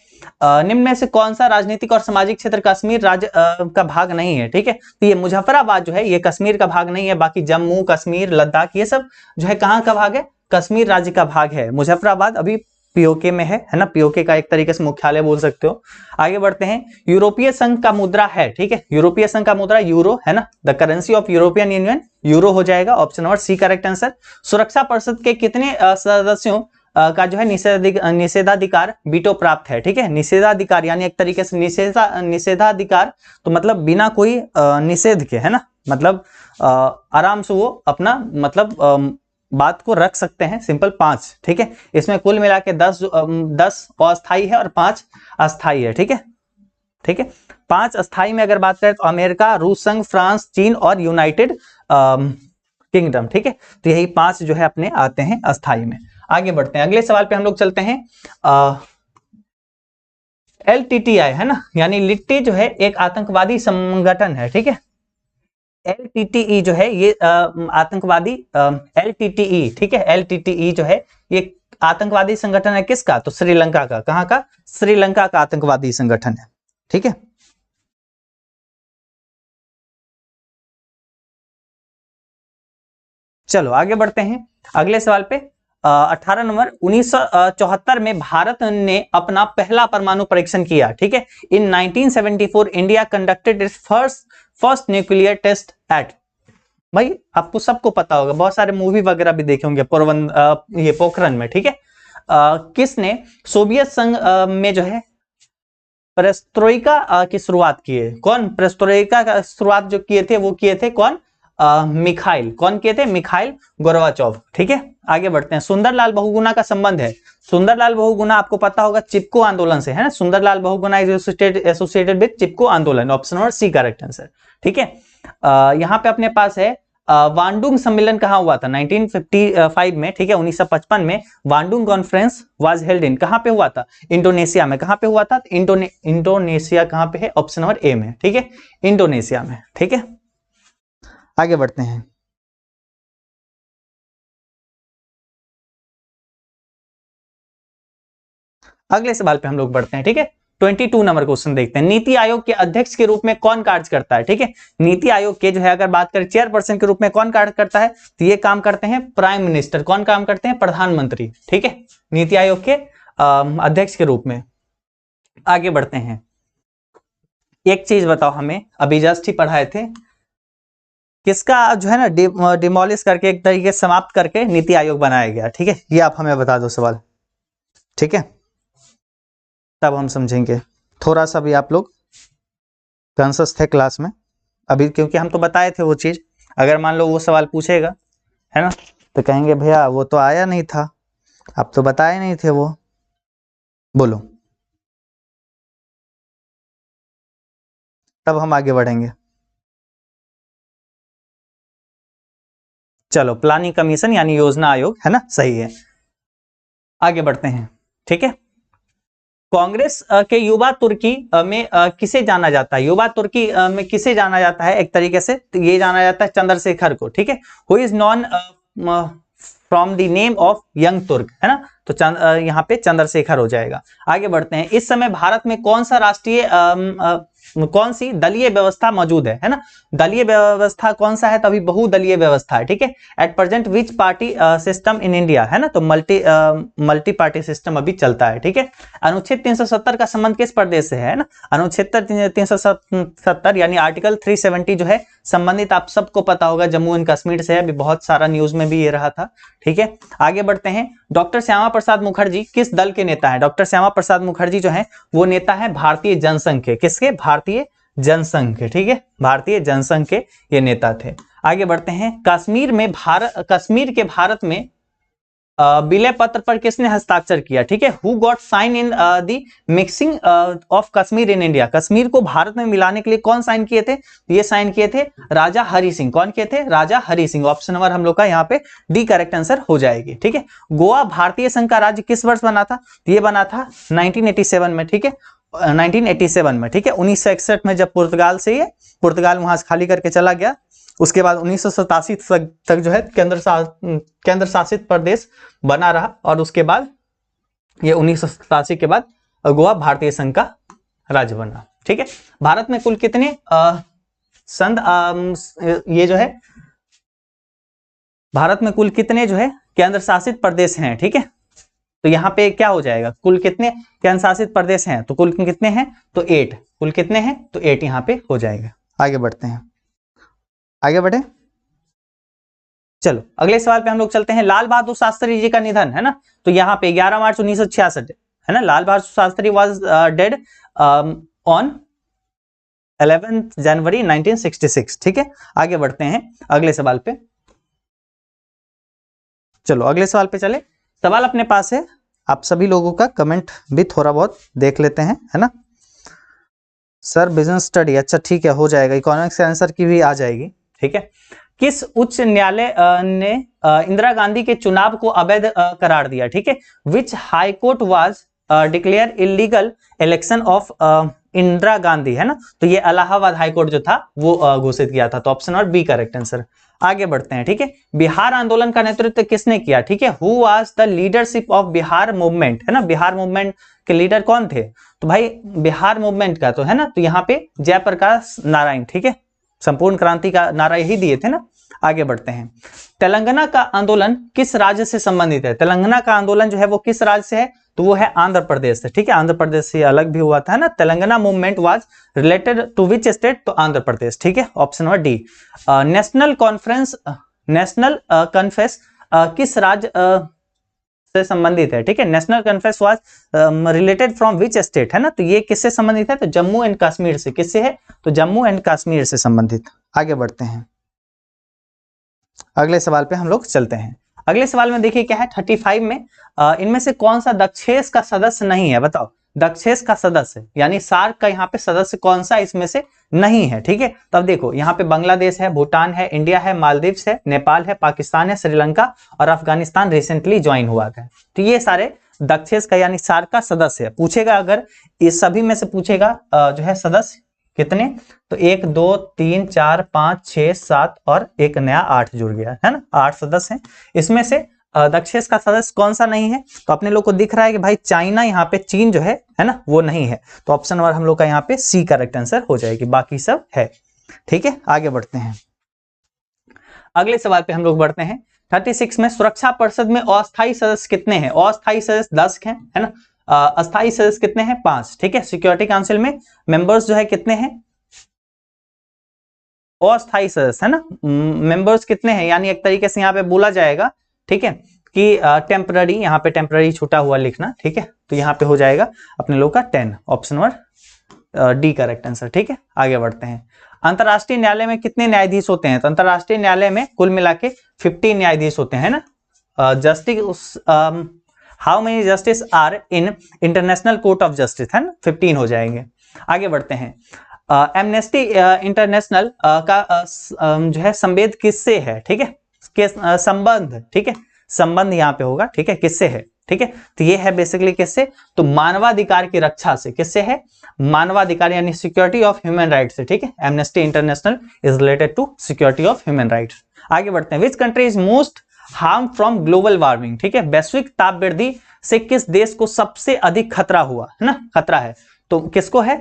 निम्न में से कौन सा राजनीतिक और सामाजिक क्षेत्र कश्मीर राज्य का भाग नहीं है? ठीक है, तो ये मुजफ्फराबाद जो है ये कश्मीर का भाग नहीं है, बाकी जम्मू कश्मीर लद्दाख ये सब जो है कहाँ का भाग है? कश्मीर राज्य का भाग है। मुजफ्फराबाद अभी पीओके में है ना, पीओके का एक तरीके से मुख्यालय बोल सकते हो। आगे बढ़ते हैं, यूरोपीय संघ का मुद्रा है, ठीक है, यूरोपीय संघ का मुद्रा यूरो है ना, the currency of European Union euro हो जाएगा। ऑप्शन नंबर सी करेक्ट आंसर। सुरक्षा परिषद के कितने सदस्यों का जो है निषेधाधिकार वीटो प्राप्त है? ठीक है, निषेधाधिकार यानी एक तरीके से निषेधाधिकार तो मतलब बिना कोई निषेध के, है ना, मतलब आराम से वो अपना मतलब बात को रख सकते हैं। सिंपल 5, ठीक है, इसमें कुल मिला के 10 अस्थाई है और 5 अस्थाई है, ठीक है, ठीक है। 5 अस्थाई में अगर बात करें तो अमेरिका, रूस संघ, फ्रांस, चीन और यूनाइटेड किंगडम, ठीक है, तो यही 5 जो है अपने आते हैं अस्थाई में। आगे बढ़ते हैं, अगले सवाल पे हम लोग चलते हैं। LTTI है ना, यानी लिट्टी जो है एक आतंकवादी संगठन है, ठीक है। LTTE जो है ये आतंकवादी LTTE, ठीक है, LTTE जो है ये आतंकवादी संगठन है किसका? तो श्रीलंका का। कहां का? श्रीलंका का आतंकवादी संगठन है, ठीक है। चलो आगे बढ़ते हैं अगले सवाल पे। 18 नवंबर 1974 में भारत ने अपना पहला परमाणु परीक्षण किया, ठीक है। In 1974 India conducted its first nuclear test at, भाई आपको सबको पता होगा, बहुत सारे मूवी वगैरह भी देखे होंगे ये पोखरण में, ठीक है। किसने सोवियत संघ में जो है पेरेस्ट्रोइका की शुरुआत की है? कौन पेरेस्ट्रोइका का शुरुआत जो किए थे वो किए थे कौन? मिखाइल, कौन किए थे? मिखाइल गोर्बाचोव, ठीक है। आगे बढ़ते हैं। सुंदरलाल बहुगुणा का संबंध है, सुंदरलाल बहुगुणा आपको पता होगा चिपको आंदोलन से, है ना। Sundarlal Bahuguna is associated with Chipko Andolan, option number C correct answer, ठीक है। यहाँ पे अपने पास है वांडुंग सम्मेलन कहाँ हुआ था? 1955 में, ठीक है। 1955 में वांडुंग कॉन्फ्रेंस वाज हेल्ड इन, कहाँ पे हुआ था? इंडोनेशिया में। कहाँ पे हुआ था? इंडोनेशिया कहाँ पे है? ऑप्शन नंबर ए में, ठीक है, इंडोनेशिया में, ठीक है। आगे बढ़ते हैं। अगले सवाल पे हम लोग बढ़ते हैं, ठीक है। 22 नंबर क्वेश्चन देखते हैं। नीति आयोग के अध्यक्ष के रूप में कौन कार्य करता है? ठीक है, नीति आयोग के जो है अगर बात करें चेयरपर्सन के रूप में कौन कार्य करता है, तो ये काम करते हैं प्राइम मिनिस्टर। कौन काम करते हैं? प्रधानमंत्री, ठीक है, नीति आयोग के अध्यक्ष के रूप में। आगे बढ़ते हैं। एक चीज बताओ हमें, अभी जस्ट ही पढ़ाए थे, किसका जो है ना डिमोलिश करके एक तरीके से समाप्त करके नीति आयोग बनाया गया, ठीक है, ये आप हमें बता दो सवाल, ठीक है, तब हम समझेंगे। थोड़ा सा भी आप लोग कॉन्शियस थे क्लास में अभी, क्योंकि हम तो बताए थे वो चीज। अगर मान लो वो सवाल पूछेगा, है ना, तो कहेंगे भैया वो तो आया नहीं था, आप तो बताए नहीं थे वो, बोलो, तब हम आगे बढ़ेंगे। चलो, प्लानिंग कमीशन यानी योजना आयोग, है ना, सही है। आगे बढ़ते हैं, ठीक है। कांग्रेस के युवा तुर्की में किसे जाना जाता है? युवा तुर्की में किसे जाना जाता है? एक तरीके से तो ये जाना जाता है चंद्रशेखर को, ठीक है, who is non from the name of young तुर्क, है ना, तो यहाँ पे चंद्रशेखर हो जाएगा। आगे बढ़ते हैं। इस समय भारत में कौन सा राष्ट्रीय कौन सी दलीय व्यवस्था मौजूद है ना, दलीय व्यवस्था कौन सा है? तभी बहुदलीय व्यवस्था है, ठीक है। At present which party system in India, है ना, तो मल्टी पार्टी सिस्टम अभी चलता है, ठीक है। अनुच्छेद 370 का संबंध किस प्रदेश से है ना? अनुच्छेद 370 यानी आर्टिकल 370 जो है संबंधित आप सबको पता होगा जम्मू एंड कश्मीर से है, अभी बहुत सारा न्यूज में भी ये रहा था, ठीक है। आगे बढ़ते हैं। डॉक्टर श्यामा प्रसाद मुखर्जी किस दल के नेता हैं? डॉक्टर श्यामा प्रसाद मुखर्जी जो है वो नेता है भारतीय जनसंघ के, किसके? भारतीय जनसंघ के, ठीक है, भारतीय जनसंघ के ये नेता थे। आगे बढ़ते हैं। कश्मीर के भारत में विलय पत्र पर किसने हस्ताक्षर किया? ठीक है, who got sign in the mixing of Kashmir in India, Kashmir को भारत में मिलाने के लिए कौन साइन किए थे? ये साइन किए थे राजा हरि सिंह। कौन किए थे? राजा हरि सिंह। ऑप्शन नंबर हम लोग का यहाँ पे डी करेक्ट आंसर हो जाएगी, ठीक है। गोवा भारतीय संघ का राज्य किस वर्ष बना था? ये बना था 1987 में, ठीक है, 1987 में, ठीक है। 1961 में जब पुर्तगाल वहां से खाली करके चला गया, उसके बाद 1987 तक जो है केंद्र शासित प्रदेश बना रहा, और उसके बाद ये 1987 के बाद गोवा भारतीय संघ का राज्य बना, ठीक है। भारत में कुल कितने ये जो है भारत में कुल कितने जो है केंद्र शासित प्रदेश हैं, ठीक है, तो यहाँ पे क्या हो जाएगा? कुल कितने केंद्र शासित प्रदेश हैं? तो कुल कितने हैं? तो 8। कुल कितने हैं? तो 8 यहाँ पे हो जाएगा। आगे बढ़ते हैं, आगे बढ़े, चलो अगले सवाल पे हम लोग चलते हैं। लाल बहादुर शास्त्री जी का निधन, है ना, तो यहाँ पे 11 मार्च 1966, है ना, लाल Bahadur Shastri was dead on 11 जनवरी 1966, ठीक है। आगे बढ़ते हैं अगले सवाल पे, चलो अगले सवाल पे चले। सवाल अपने पास है, आप सभी लोगों का कमेंट भी थोड़ा बहुत देख लेते हैं, है ना। सर बिजनेस स्टडी, अच्छा ठीक है, हो जाएगा, इकोनॉमिक्स आंसर की भी आ जाएगी, ठीक है। किस उच्च न्यायालय ने इंदिरा गांधी के चुनाव को अवैध करार दिया? ठीक है, which high court was declare illegal election of Indira Gandhi, है ना, तो ये इलाहाबाद हाई कोर्ट जो था वो घोषित किया था, तो option number B correct answer. आगे बढ़ते हैं, ठीक है। बिहार आंदोलन का नेतृत्व किसने किया? ठीक है, who was the leadership of Bihar movement, है ना, बिहार मूवमेंट के लीडर कौन थे? तो भाई बिहार मूवमेंट का तो है ना, तो यहाँ पे जयप्रकाश नारायण, ठीक है, संपूर्ण क्रांति का नारा यही दिए थे ना। आगे बढ़ते हैं। तेलंगाना का आंदोलन किस राज्य से संबंधित है? तेलंगाना का आंदोलन जो है वो किस राज्य से है? तो वो है आंध्र प्रदेश से, ठीक है। आंध्र प्रदेश से अलग भी हुआ था ना। Telangana movement was related to which state? तो आंध्र प्रदेश, ठीक है। Option number D. National Conference, National Conference किस राज्य से संबंधित है? ठीक है। National Conference was related from which state, है ना। तो ये किससे संबंधित है? तो जम्मू एंड कश्मीर से। किससे है? तो जम्मू एंड कश्मीर से संबंधित। आगे बढ़ते हैं, अगले सवाल पे हम लोग चलते हैं। अगले सवाल में देखिए क्या है 35 में, इनमें से कौन सा दक्षेस का सदस्य नहीं है? बताओ, दक्षेस का सदस्य यानी सार्क का यहाँ पे सदस्य कौन सा इसमें से नहीं है? ठीक है। तब देखो यहाँ पे बांग्लादेश है, भूटान है, इंडिया है, मालदीव्स है, नेपाल है, पाकिस्तान है, श्रीलंका और अफगानिस्तान रिसेंटली ज्वाइन हुआ था। तो ये सारे दक्षेस का यानी सार्क का सदस्य है। पूछेगा अगर इस सभी में से पूछेगा जो है सदस्य कितने, तो 1 2 3 4 5 6 7 और एक नया 8 जुड़ गया, है ना। 8 सदस्य हैं। इसमें से दक्षेस का सदस्य कौन सा नहीं है? तो अपने लोग को दिख रहा है कि भाई चाइना, यहाँ पे चीन जो है ना, वो नहीं है। तो ऑप्शन नंबर हम लोग का यहाँ पे सी करेक्ट आंसर हो जाएगी, बाकी सब है। ठीक है, आगे बढ़ते हैं। अगले सवाल पे हम लोग बढ़ते हैं 36 में, सुरक्षा परिषद में अस्थायी सदस्य कितने हैं? अस्थायी सदस्य 10 हैं, है ना। अस्थायी सदस्य कितने हैं? 5, ठीक है। सिक्योरिटी काउंसिल में मेंबर्स जो है कितने हैं? अस्थायी सदस्य, है ना। मेंबर्स कितने हैं यानी एक तरीके से यहाँ पे बोला जाएगा, ठीक है, कि टेम्पररी, यहाँ पे टेम्पररी छूटा हुआ लिखना, ठीक है। तो यहाँ पे हो जाएगा अपने लोग का 10, option number D correct answer, ठीक है। आगे बढ़ते हैं। अंतरराष्ट्रीय न्यायालय में कितने न्यायाधीश होते हैं? तो अंतरराष्ट्रीय न्यायालय में कुल मिला के 15 न्यायाधीश होते हैं ना। Justice, how many justice are in International Court of Justice, है ना, 15 हो जाएंगे। आगे बढ़ते हैं। एमनेस्टी इंटरनेशनल का जो है संवेद किससे है? ठीक है, संबंध, ठीक है, संबंध यहाँ पे होगा, ठीक है, किससे है? ठीक है, तो ये है बेसिकली किससे? तो मानवाधिकार की रक्षा से। किससे है? मानवाधिकार यानी सिक्योरिटी ऑफ ह्यूमन राइट्स से, ठीक है। Amnesty International is related to security of human rights. आगे बढ़ते हैं। Which country is most harm from global warming? ठीक है, वैश्विक ताप वृद्धि से किस देश को सबसे अधिक खतरा हुआ, है ना, खतरा है? तो किसको है?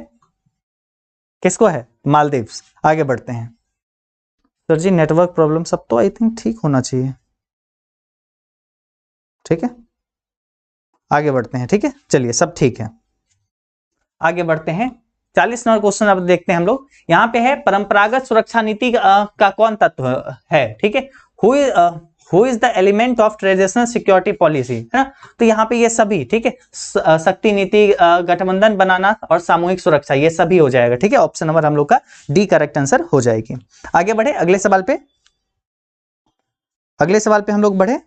किसको है? मालदीव्स। आगे बढ़ते हैं। सर जी नेटवर्क प्रॉब्लम सब तो आई थिंक ठीक होना चाहिए, ठीक है। आगे बढ़ते हैं, ठीक है, चलिए सब ठीक है। आगे बढ़ते हैं। 40 नंबर क्वेश्चन अब देखते हैं हम लोग। यहाँ पे है परंपरागत सुरक्षा नीति का कौन तत्व है? ठीक है, who is the element of traditional security policy, है ना। तो यहाँ पे ये सभी, ठीक है, शक्ति नीति, गठबंधन बनाना और सामूहिक सुरक्षा, ये सभी हो जाएगा, ठीक है। ऑप्शन नंबर हम लोग का डी करेक्ट आंसर हो जाएगी। आगे बढ़े अगले सवाल पे। अगले सवाल पे हम लोग बढ़े,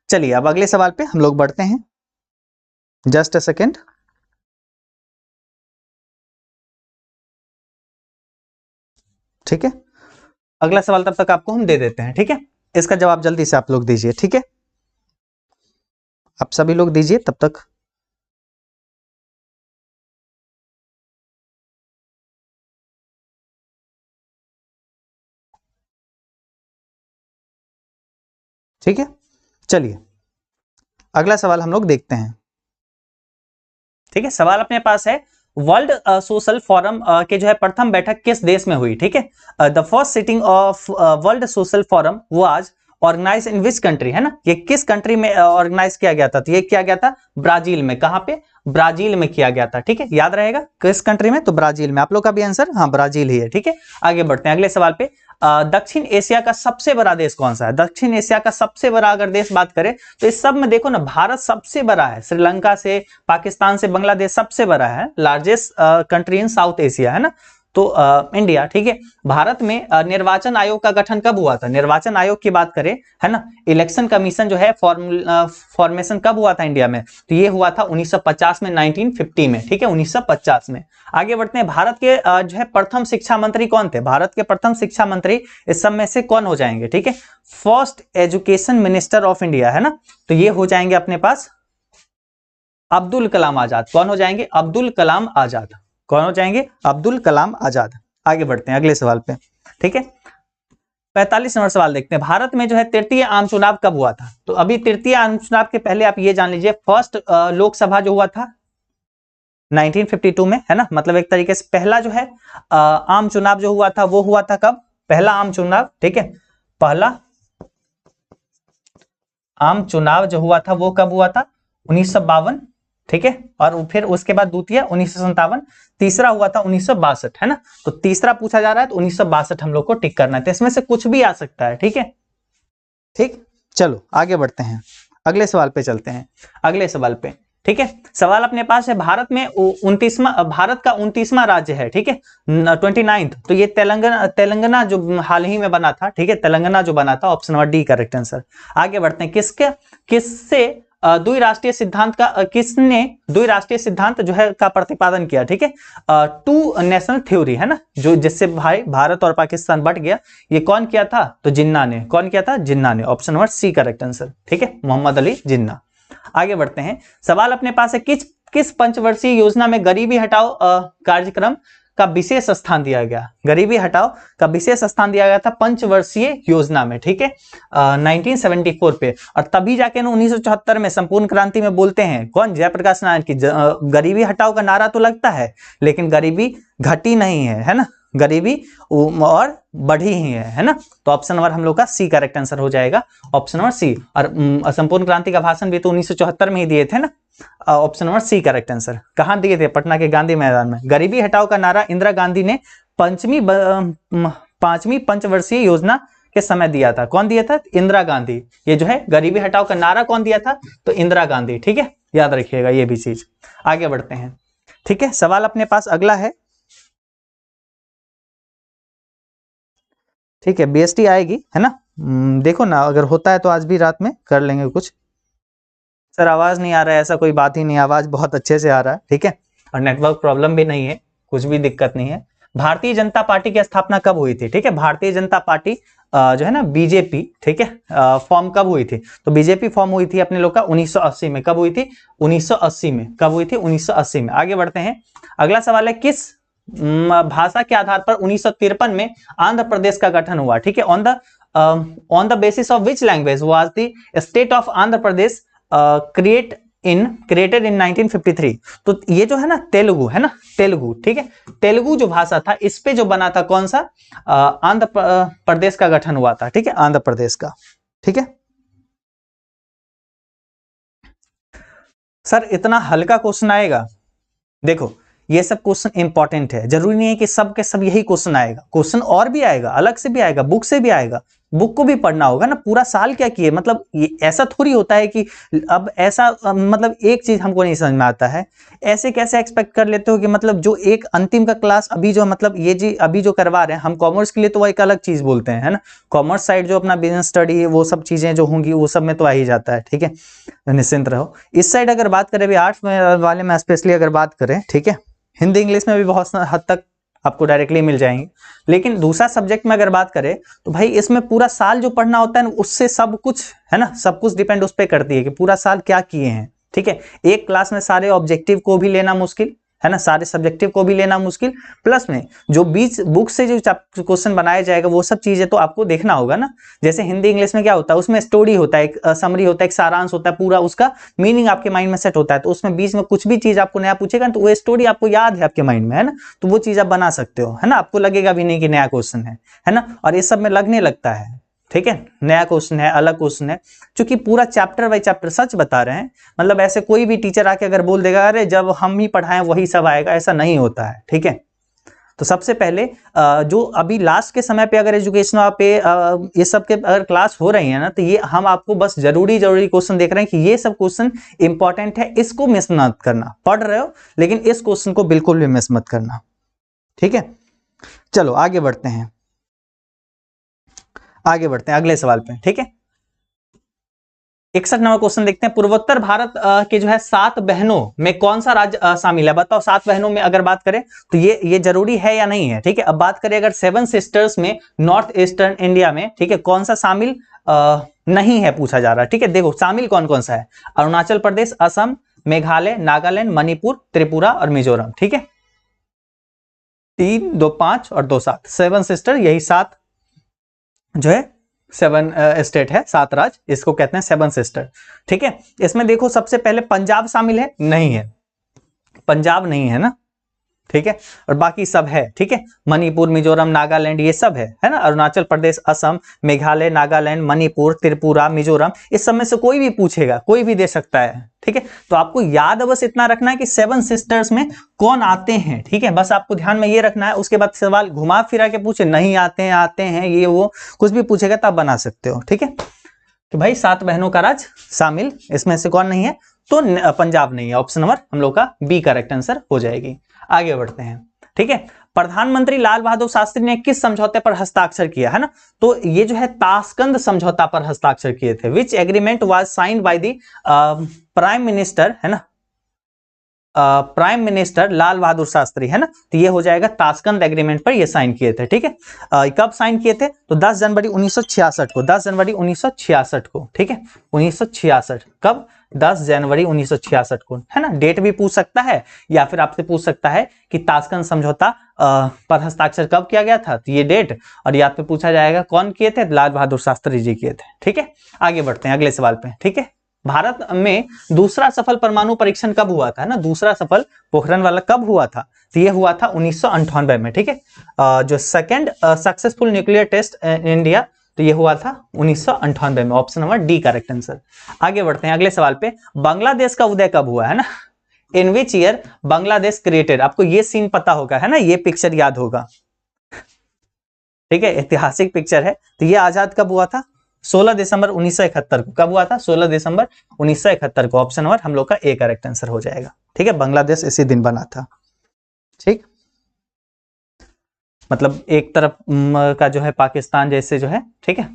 चलिए अब अगले सवाल पे हम लोग बढ़ते हैं। Just a second. ठीक है, अगला सवाल तब तक आपको हम दे देते हैं, ठीक है। इसका जवाब जल्दी से आप लोग दीजिए, ठीक है, आप सभी लोग दीजिए तब तक। ठीक है, चलिए अगला सवाल हम लोग देखते हैं। ठीक है, सवाल अपने पास है, वर्ल्ड सोशल फोरम के जो है प्रथम बैठक किस देश में हुई? ठीक है, the first sitting of World Social Forum was organise in which country, है ना। ये किस कंट्री में ऑर्गेनाइज किया गया था? तो ये किया गया था ब्राजील में। कहां पे? ब्राजील में किया गया था, ठीक है, याद रहेगा किस कंट्री में? तो ब्राजील में। आप लोग का भी आंसर हाँ ब्राजील ही है, ठीक है। आगे बढ़ते हैं अगले सवाल पे। दक्षिण एशिया का सबसे बड़ा देश कौन सा है? दक्षिण एशिया का सबसे बड़ा अगर देश बात करें तो इस सब में देखो ना, भारत सबसे बड़ा है, श्रीलंका से, पाकिस्तान से, बांग्लादेश सबसे बड़ा है, largest country in south Asia, है ना। तो इंडिया, ठीक है। भारत में निर्वाचन आयोग का गठन कब हुआ था? निर्वाचन आयोग की बात करें, है ना, इलेक्शन कमीशन जो है फॉर्मेशन कब हुआ था इंडिया में? तो ये हुआ था 1950 में, 1950 में, ठीक है, 1950 में। आगे बढ़ते हैं। भारत के जो है प्रथम शिक्षा मंत्री कौन थे? भारत के प्रथम शिक्षा मंत्री इस सब में से कौन हो जाएंगे? ठीक है, first education minister of India, है ना। तो ये हो जाएंगे अपने पास अब्दुल कलाम आजाद। कौन हो जाएंगे? अब्दुल कलाम आजाद। कौन हो जाएंगे? अब्दुल कलाम आजाद। आगे बढ़ते हैं अगले सवाल पे, ठीक है। 45 नंबर सवाल देखते हैं। भारत में जो है तृतीय आम चुनाव कब हुआ था? तो अभी तृतीय आम चुनाव के पहले आप ये जान लीजिए, फर्स्ट लोकसभा जो हुआ था 1952 में, है ना। मतलब एक तरीके से पहला जो है आम चुनाव जो हुआ था वो हुआ था कब? पहला आम चुनाव, ठीक है, पहला आम चुनाव जो हुआ था वो कब हुआ था? 1952, ठीक है। और फिर उसके बाद द्वितीय 1957, तीसरा हुआ था 1962, है ना। तो तीसरा पूछा जा रहा है तो 1962 हम लोग को टिक करना है, तो इसमें से कुछ भी आ सकता है, ठीक है। ठीक, चलो आगे बढ़ते हैं, अगले सवाल पे चलते हैं, अगले सवाल पे, ठीक है। सवाल अपने पास है, भारत में 29वां, भारत का 29वां राज्य है, ठीक है, 29th, तो ये तेलंगाना जो हाल ही में बना था, ठीक है, तेलंगाना जो बना था, option number D correct answer. आगे बढ़ते हैं, किससे द्विराष्ट्रीय सिद्धांत का किसने द्विराष्ट्रीय सिद्धांत जो है का प्रतिपादन किया, ठीक है, टू नेशनल थ्योरी, है ना, जो जिससे भाई भारत और पाकिस्तान बट गया, ये कौन किया था? तो जिन्ना ने। कौन किया था? जिन्ना ने, ऑप्शन नंबर सी करेक्ट आंसर, ठीक है, मोहम्मद अली जिन्ना। आगे बढ़ते हैं, सवाल अपने पास है, किस पंचवर्षीय योजना में गरीबी हटाओ कार्यक्रम का विशेष स्थान दिया गया? गरीबी हटाओ का विशेष स्थान दिया गया था पंचवर्षीय योजना में, ठीक है, 1974 पे। और तभी जाके 1974 में संपूर्ण क्रांति में बोलते हैं कौन? जयप्रकाश नारायण की गरीबी हटाओ का नारा तो लगता है, लेकिन गरीबी घटी नहीं है ना, गरीबी और बढ़ी ही है ना। तो ऑप्शन नंबर हम लोग का सी करेक्ट आंसर हो जाएगा, ऑप्शन नंबर सी। और संपूर्ण क्रांति का भाषण भी तो 1974 में ही दिए थे ना, ऑप्शन नंबर सी करेक्ट आंसर। कहां दिए थे? पटना के गांधी मैदान में। गरीबी हटाओ का नारा इंदिरा गांधी ने पांचवी पंचवर्षीय योजना के समय दिया था। कौन दिया था? इंदिरा गांधी। ये जो है गरीबी हटाओ का नारा कौन दिया था? तो इंदिरा गांधी, ठीक है, याद रखिएगा ये भी चीज। आगे बढ़ते हैं, ठीक है, सवाल अपने पास अगला है, ठीक है, बीएसटी आएगी, है ना। देखो ना, अगर होता है तो आज भी रात में कर लेंगे कुछ। सर आवाज नहीं आ रहा है, ऐसा कोई बात ही नहीं, आवाज बहुत अच्छे से आ रहा है, ठीक है, और नेटवर्क प्रॉब्लम भी नहीं है, कुछ भी दिक्कत नहीं है। भारतीय जनता पार्टी की स्थापना कब हुई थी? ठीक है, भारतीय जनता पार्टी जो है ना बीजेपी, ठीक है, फॉर्म कब हुई थी? तो बीजेपी फॉर्म हुई थी अपने लोग का 1980 में। कब हुई थी? 1980 में। कब हुई थी? 1980 में। आगे बढ़ते हैं, अगला सवाल है, किस भाषा के आधार पर 1953 में आंध्र प्रदेश का गठन हुआ? ठीक है, on the basis of which language was the state of Andhra Pradesh created in 1953? तो ये जो है ना तेलुगु, है ना, तेलुगु, ठीक है, तेलुगु जो भाषा था इस पे जो बना था कौन सा? आंध्र प्रदेश का गठन हुआ था, ठीक है, आंध्र प्रदेश का, ठीक है। सर इतना हल्का क्वेश्चन आएगा? देखो ये सब क्वेश्चन इंपॉर्टेंट है, जरूरी नहीं है कि सब के सब यही क्वेश्चन आएगा, क्वेश्चन और भी आएगा, अलग से भी आएगा, बुक से भी आएगा, बुक को भी पढ़ना होगा ना। पूरा साल क्या किए, मतलब ये ऐसा थोड़ी होता है कि अब ऐसा मतलब एक चीज हमको नहीं समझ में आता है, ऐसे कैसे एक्सपेक्ट कर लेते हो कि मतलब जो एक अंतिम का क्लास अभी जो मतलब ये जी अभी जो करवा रहे हैं हम कॉमर्स के लिए, तो वो एक अलग चीज बोलते हैं, है ना। कॉमर्स साइड जो अपना बिजनेस स्टडी है वो सब चीजें जो होंगी वो सब में तो आ ही जाता है, ठीक है, निश्चिंत रहो। इस साइड अगर बात करें, अभी आर्ट्स वाले में स्पेशली अगर बात करें, ठीक है, हिंदी इंग्लिश में भी बहुत हद तक आपको डायरेक्टली मिल जाएंगे, लेकिन दूसरा सब्जेक्ट में अगर बात करें तो भाई इसमें पूरा साल जो पढ़ना होता है उससे सब कुछ, है ना, सब कुछ डिपेंड उस पर करती है कि पूरा साल क्या किए हैं, ठीक है। एक क्लास में सारे ऑब्जेक्टिव को भी लेना मुश्किल, है ना, सारे सब्जेक्टिव को भी लेना मुश्किल, प्लस में जो बीच बुक से जो क्वेश्चन बनाया जाएगा वो सब चीजें तो आपको देखना होगा ना। जैसे हिंदी इंग्लिश में क्या होता है, उसमें स्टोरी होता है, एक समरी होता है, एक सारांश होता है, पूरा उसका मीनिंग आपके माइंड में सेट होता है, तो उसमें बीच में कुछ भी चीज आपको नया पूछेगा तो वो स्टोरी आपको याद है आपके माइंड में, है ना, तो वो चीज आप बना सकते हो, है ना, आपको लगेगा भी नहीं कि नया क्वेश्चन है ना। और ये सब में लगने लगता है, ठीक है, नया क्वेश्चन है, अलग क्वेश्चन है, क्योंकि पूरा चैप्टर बाय चैप्टर, सच बता रहे हैं, मतलब ऐसे कोई भी टीचर आके अगर बोल देगा अरे जब हम ही पढ़ाएं वही सब आएगा, ऐसा नहीं होता है, ठीक है। तो सबसे पहले जो अभी लास्ट के समय पे अगर एजुकेशन पे ये सब के अगर क्लास हो रही है ना, तो ये हम आपको बस जरूरी क्वेश्चन देख रहे हैं कि ये सब क्वेश्चन इंपॉर्टेंट है, इसको मिस मत करना। पढ़ रहे हो लेकिन इस क्वेश्चन को बिल्कुल भी मिस मत करना, ठीक है। चलो आगे बढ़ते हैं, आगे बढ़ते हैं अगले सवाल पे, ठीक है। 61 नंबर क्वेश्चन देखते हैं, पूर्वोत्तर भारत के जो है 7 बहनों में कौन सा राज्य शामिल है? बताओ, 7 बहनों में अगर बात करें तो ये जरूरी है या नहीं है, ठीक है। अब बात करें अगर 7 सिस्टर्स में नॉर्थ ईस्टर्न इंडिया में, ठीक है, कौन सा शामिल नहीं है पूछा जा रहा है, ठीक है। देखो शामिल कौन कौन सा है, अरुणाचल प्रदेश, असम, मेघालय, नागालैंड, मणिपुर, त्रिपुरा और मिजोरम, ठीक है। 3, 2, 5 और 2, 7, 7 सिस्टर, यही 7 जो है 7 स्टेट है, 7 राज्य, इसको कहते हैं 7 सिस्टर, ठीक है। इसमें देखो सबसे पहले पंजाब शामिल है, नहीं है, पंजाब नहीं है ना, ठीक है, और बाकी सब है, ठीक है, मणिपुर, मिजोरम, नागालैंड, ये सब है ना, अरुणाचल प्रदेश, असम, मेघालय, नागालैंड, मणिपुर, त्रिपुरा, मिजोरम, इस सब में से कोई भी पूछेगा, कोई भी दे सकता है, ठीक है। तो आपको याद बस इतना रखना है कि 7 सिस्टर्स में कौन आते हैं, ठीक है, बस आपको ध्यान में ये रखना है। उसके बाद सवाल घुमा फिरा के पूछे, नहीं आते हैं, ये वो कुछ भी पूछेगा तब बना सकते हो, ठीक है। तो भाई 7 बहनों का राज शामिल, इसमें से कौन नहीं है, तो पंजाब नहीं है, ऑप्शन नंबर हम लोग का बी करेक्ट आंसर हो जाएगी। आगे बढ़ते हैं, ठीक है। प्रधानमंत्री लाल बहादुर शास्त्री ने किस समझौते पर हस्ताक्षर किया है ना, तो ये जो है ताशकंद समझौता पर हस्ताक्षर किए थे। Which agreement was signed by the prime minister, है ना, प्राइम मिनिस्टर लाल बहादुर शास्त्री, है ना, तो ये हो जाएगा ताशकंद एग्रीमेंट पर ये साइन किए थे, ठीक है। कब साइन किए थे, तो 10 जनवरी 1966 को, 10 जनवरी 1966 को, ठीक है, 1966, कब, 10 जनवरी 1966 को, है ना। डेट भी पूछ सकता है या फिर आपसे पूछ सकता है कि ताशकंद समझौता पर हस्ताक्षर कब किया गया था, तो ये डेट, और यहाँ पे पूछा जाएगा कौन किए थे, लाल बहादुर शास्त्री जी किए थे, ठीक है। आगे बढ़ते हैं अगले सवाल पे, ठीक है। भारत में दूसरा सफल परमाणु परीक्षण कब हुआ था, है ना, दूसरा सफल पोखरण वाला कब हुआ था, तो ये हुआ था 1998 में, ठीक है। जो second successful nuclear test in India, तो ये हुआ था 1998 में, option number D correct answer. आगे बढ़ते हैं अगले सवाल पे, बांग्लादेश का उदय कब हुआ, है ना, in which year Bangladesh created, आपको ये सीन पता होगा, है ना, ये पिक्चर याद होगा, ठीक है, ऐतिहासिक पिक्चर है। तो ये आजाद कब हुआ था, 16 दिसंबर 1971 को, कब हुआ था, 16 दिसंबर 1971 को, ऑप्शन नंबर हम लोग का ए करेक्ट आंसर हो जाएगा, ठीक है। बांग्लादेश इसी दिन बना था, ठीक, मतलब एक तरफ का जो है पाकिस्तान जैसे जो है, ठीक है,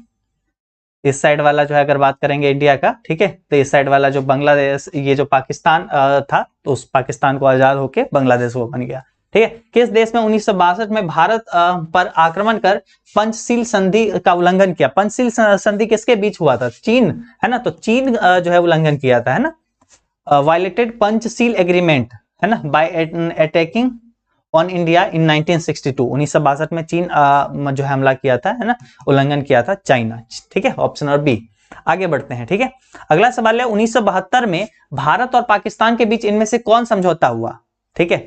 इस साइड वाला जो है अगर बात करेंगे इंडिया का, ठीक है, तो इस साइड वाला जो बांग्लादेश, ये जो पाकिस्तान था, तो उस पाकिस्तान को आजाद होके बांग्लादेश वो बन गया, ठीक है। किस देश में 1962 में भारत पर आक्रमण कर पंचशील संधि का उल्लंघन किया, पंचशील संधि किसके बीच हुआ था, चीन, है ना, तो चीन जो है उल्लंघन किया था, है ना, वायलेटेड पंचशील एग्रीमेंट, है ना, bye attacking on India in 1962, 1962 में चीन जो है हमला किया था, है ना, उल्लंघन किया था चाइना, ठीक है, ऑप्शन नंबर बी। आगे बढ़ते हैं, ठीक है। अगला सवाल है 1972 में भारत और पाकिस्तान के बीच इनमें से कौन समझौता हुआ, ठीक है,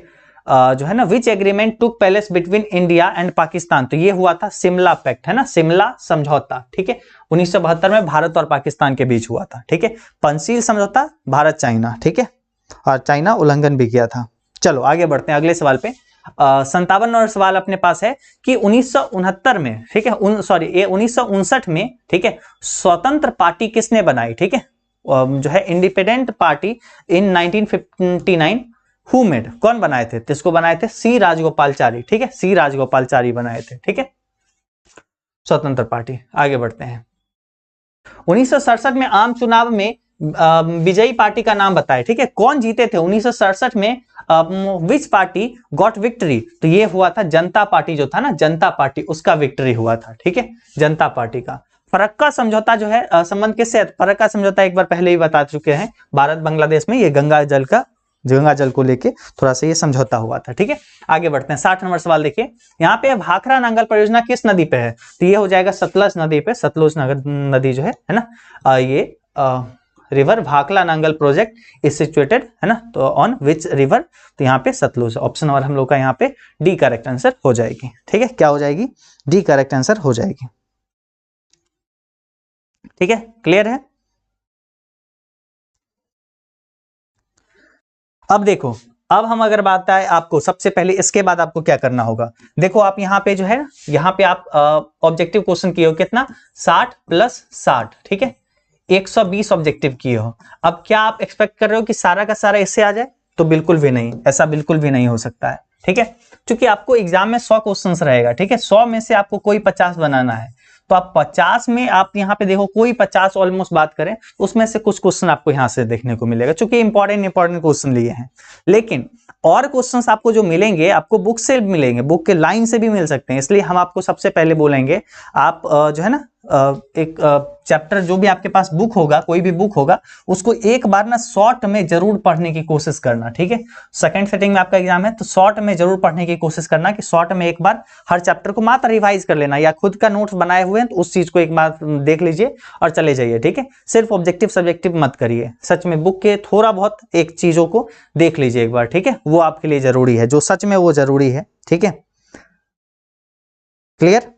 जो है ना, which agreement took place between India and Pakistan, तो ये हुआ था सिमला पैक्ट, है ना, सिमला समझौता, ठीक है, 1972 में भारत और पाकिस्तान के बीच हुआ था, ठीक है। पंचशील समझौता भारत चाइना, ठीक है, और चाइना उल्लंघन भी किया था। चलो आगे बढ़ते हैं अगले सवाल पे। 57 सवाल अपने पास है कि 1969 में, ठीक है, 1959 में, ठीक है, स्वतंत्र पार्टी किसने बनाई, ठीक है, जो है independent party in 1959 who made, कौन बनाए थे, किसको बनाए थे, सी राजगोपालचारी, ठीक है, सी राजगोपालचारी बनाए थे, ठीक है, स्वतंत्र पार्टी। आगे बढ़ते हैं 1967 में आम चुनाव में विजयी पार्टी का नाम बताए, ठीक है, कौन जीते थे 1967 में, विच पार्टी गॉट विक्ट्री, तो ये हुआ था जनता पार्टी, जो था ना जनता पार्टी, उसका विक्ट्री हुआ था, ठीक है, जनता पार्टी का। फरक्का समझौता जो है संबंध किससे, फरक्का समझौता एक बार पहले ही बता चुके हैं, भारत बांग्लादेश में ये गंगा जल को लेके थोड़ा सा ये समझौता हुआ था, ठीक है। आगे बढ़ते हैं 60 नंबर सवाल देखिए, यहाँ पे भाखड़ा नांगल परियोजना किस नदी पे है, तो ये हो जाएगा सतलज नदी पे, सतलुज नदी जो है ना, ये river Bhakra Nangal project is situated, है ना, तो ऑन विच रिवर, तो यहाँ पे सतलुज, ऑप्शन नंबर हम लोग का यहाँ पे डी करेक्ट आंसर हो जाएगी, ठीक है, क्या हो जाएगी, डी करेक्ट आंसर हो जाएगी, ठीक है, क्लियर है। अब देखो, अब हम अगर बात आए आपको सबसे पहले, इसके बाद आपको क्या करना होगा, देखो आप यहाँ पे जो है ना, यहाँ पे आप ऑब्जेक्टिव क्वेश्चन किए हो कितना, 60 + 60, ठीक है, 120 ऑब्जेक्टिव किए हो। अब क्या आप एक्सपेक्ट कर रहे हो कि सारा का सारा इससे आ जाए, तो बिल्कुल भी नहीं, ऐसा बिल्कुल भी नहीं हो सकता है, ठीक है, क्योंकि आपको एग्जाम में 100 क्वेश्चंस रहेगा, ठीक है, 100 में से आपको कोई 50 बनाना है, तो आप 50 में आप यहाँ पे देखो कोई 50 ऑलमोस्ट बात करें, उसमें से कुछ क्वेश्चन आपको यहाँ से देखने को मिलेगा, क्योंकि इंपॉर्टेंट क्वेश्चन लिए हैं, लेकिन और क्वेश्चंस आपको जो मिलेंगे, आपको बुक से मिलेंगे, बुक के लाइन से भी मिल सकते हैं, इसलिए हम आपको सबसे पहले बोलेंगे आप जो है ना एक चैप्टर जो भी आपके पास बुक होगा, कोई भी बुक होगा, उसको एक बार ना शॉर्ट में जरूर पढ़ने की कोशिश करना, ठीक है। सेकंड सेटिंग में आपका एग्जाम है तो शॉर्ट में जरूर पढ़ने की कोशिश करना कि शॉर्ट में एक बार हर चैप्टर को मात्र रिवाइज कर लेना, या खुद का नोट्स बनाए हुए हैं तो उस चीज को एक बार देख लीजिए और चले जाइए, ठीक है। सिर्फ ऑब्जेक्टिव सब्जेक्टिव मत करिए, सच में बुक के थोड़ा बहुत एक चीजों को देख लीजिए एक बार, ठीक है। वो आपके लिए जरूरी है, जो सच में वो जरूरी है, ठीक है। क्लियर?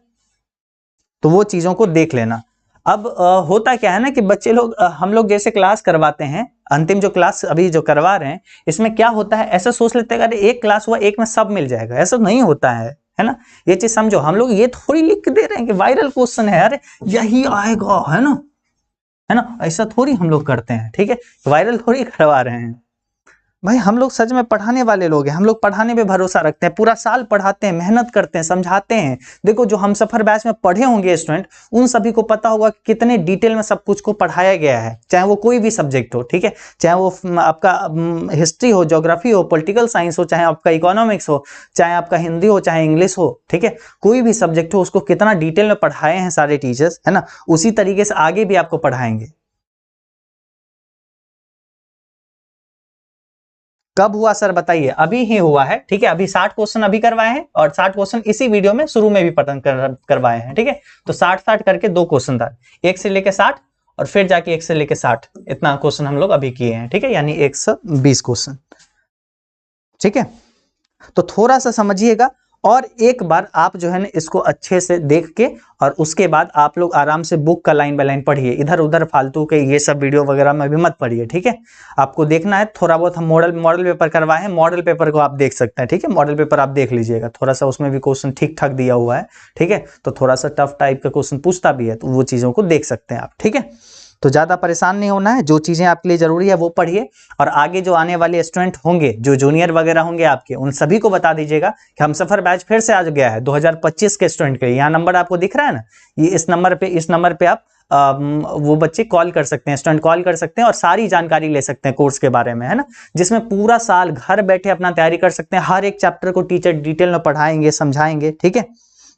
तो वो चीजों को देख लेना। अब होता क्या है ना कि बच्चे लोग हम लोग जैसे क्लास करवाते हैं, अंतिम जो क्लास अभी जो करवा रहे हैं, इसमें क्या होता है, ऐसा सोच लेते हैं अरे एक क्लास हुआ, एक में सब मिल जाएगा, ऐसा नहीं होता है ना। ये चीज समझो, हम लोग ये थोड़ी लिख के दे रहे हैं कि वायरल क्वेश्चन है, अरे यही आएगा, है ना, ऐसा थोड़ी हम लोग करते हैं, ठीक है। वायरल थोड़ी करवा रहे हैं भाई, हम लोग सच में पढ़ाने वाले लोग हैं, हम लोग पढ़ाने पे भरोसा रखते हैं, पूरा साल पढ़ाते हैं, मेहनत करते हैं, समझाते हैं। देखो जो हम सफर बैच में पढ़े होंगे स्टूडेंट, उन सभी को पता होगा कि कितने डिटेल में सब कुछ को पढ़ाया गया है, चाहे वो कोई भी सब्जेक्ट हो, ठीक है। चाहे वो आपका हिस्ट्री हो, ज्योग्राफी हो, पॉलिटिकल साइंस हो, चाहे आपका इकोनॉमिक्स हो, चाहे आपका हिंदी हो, चाहे इंग्लिश हो, ठीक है। कोई भी सब्जेक्ट हो, उसको कितना डिटेल में पढ़ाए हैं सारे टीचर्स, है ना, उसी तरीके से आगे भी आपको पढ़ाएंगे। कब हुआ सर बताइए? अभी ही हुआ है, ठीक है। अभी 60 क्वेश्चन अभी करवाए हैं और 60 क्वेश्चन इसी वीडियो में शुरू में भी पठन करवाए हैं, ठीक है। तो 60 करके 2 क्वेश्चन था, 1 से लेके 60 और फिर जाके 1 से लेके 60, इतना क्वेश्चन हम लोग अभी किए हैं, ठीक है, यानी 120 क्वेश्चन, ठीक है। तो थोड़ा सा समझिएगा और एक बार आप जो है ना इसको अच्छे से देख के और उसके बाद आप लोग आराम से बुक का लाइन बाय लाइन पढ़िए, इधर उधर फालतू के ये सब वीडियो वगैरह में भी मत पढ़िए, ठीक है। आपको देखना है थोड़ा बहुत, हम मॉडल पेपर करवाए हैं, मॉडल पेपर को आप देख सकते हैं, ठीक है। मॉडल पेपर आप देख लीजिएगा, थोड़ा सा उसमें भी क्वेश्चन ठीक ठाक दिया हुआ है, ठीक है। तो थोड़ा सा टफ टाइप का क्वेश्चन पूछता भी है, तो वो चीजों को देख सकते हैं आप, ठीक है। तो ज्यादा परेशान नहीं होना है, जो चीजें आपके लिए जरूरी है वो पढ़िए, और आगे जो आने वाले स्टूडेंट होंगे, जो जूनियर वगैरह होंगे आपके, उन सभी को बता दीजिएगा कि हमसफर बैच फिर से आ गया है 2025 के स्टूडेंट के लिए। यहाँ नंबर आपको दिख रहा है ना, ये इस नंबर पे आप वो बच्चे कॉल कर सकते हैं, स्टूडेंट कॉल कर सकते हैं और सारी जानकारी ले सकते हैं कोर्स के बारे में, है ना, जिसमें पूरा साल घर बैठे अपना तैयारी कर सकते हैं। हर एक चैप्टर को टीचर डिटेल में पढ़ाएंगे, समझाएंगे, ठीक है,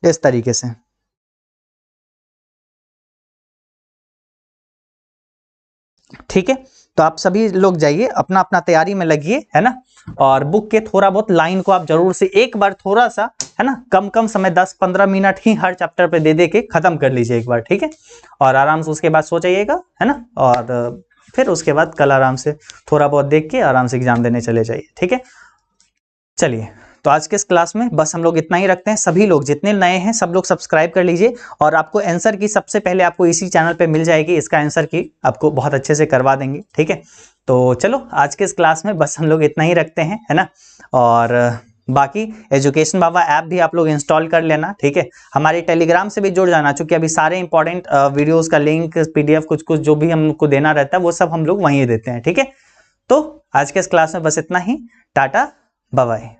इस तरीके से, ठीक है। तो आप सभी लोग जाइए, अपना अपना तैयारी में लगिए, है ना, और बुक के थोड़ा बहुत लाइन को आप जरूर से एक बार थोड़ा सा, है ना, कम समय 10-15 मिनट ही हर चैप्टर पे दे के खत्म कर लीजिए एक बार, ठीक है। और आराम से उसके बाद सो जाइएगा, है ना, और फिर उसके बाद कल आराम से थोड़ा बहुत देख के आराम से एग्जाम देने चले जाइए, ठीक है। चलिए, तो आज के इस क्लास में बस हम लोग इतना ही रखते हैं। सभी लोग जितने नए हैं सब लोग सब्सक्राइब कर लीजिए, और आपको आंसर की सबसे पहले आपको इसी चैनल पे मिल जाएगी, इसका आंसर की आपको बहुत अच्छे से करवा देंगे, ठीक है। तो चलो आज के इस क्लास में बस हम लोग इतना ही रखते हैं, है ना। और बाकी एजुकेशन बाबा ऐप भी आप लोग इंस्टॉल कर लेना, ठीक है। हमारे टेलीग्राम से भी जुड़ जाना, चूंकि अभी सारे इंपॉर्टेंट वीडियोस का लिंक, पीडीएफ, कुछ जो भी हमको देना रहता है वो सब हम लोग वहीं देते हैं, ठीक है। तो आज के इस क्लास में बस इतना ही, टाटा बाय बाय।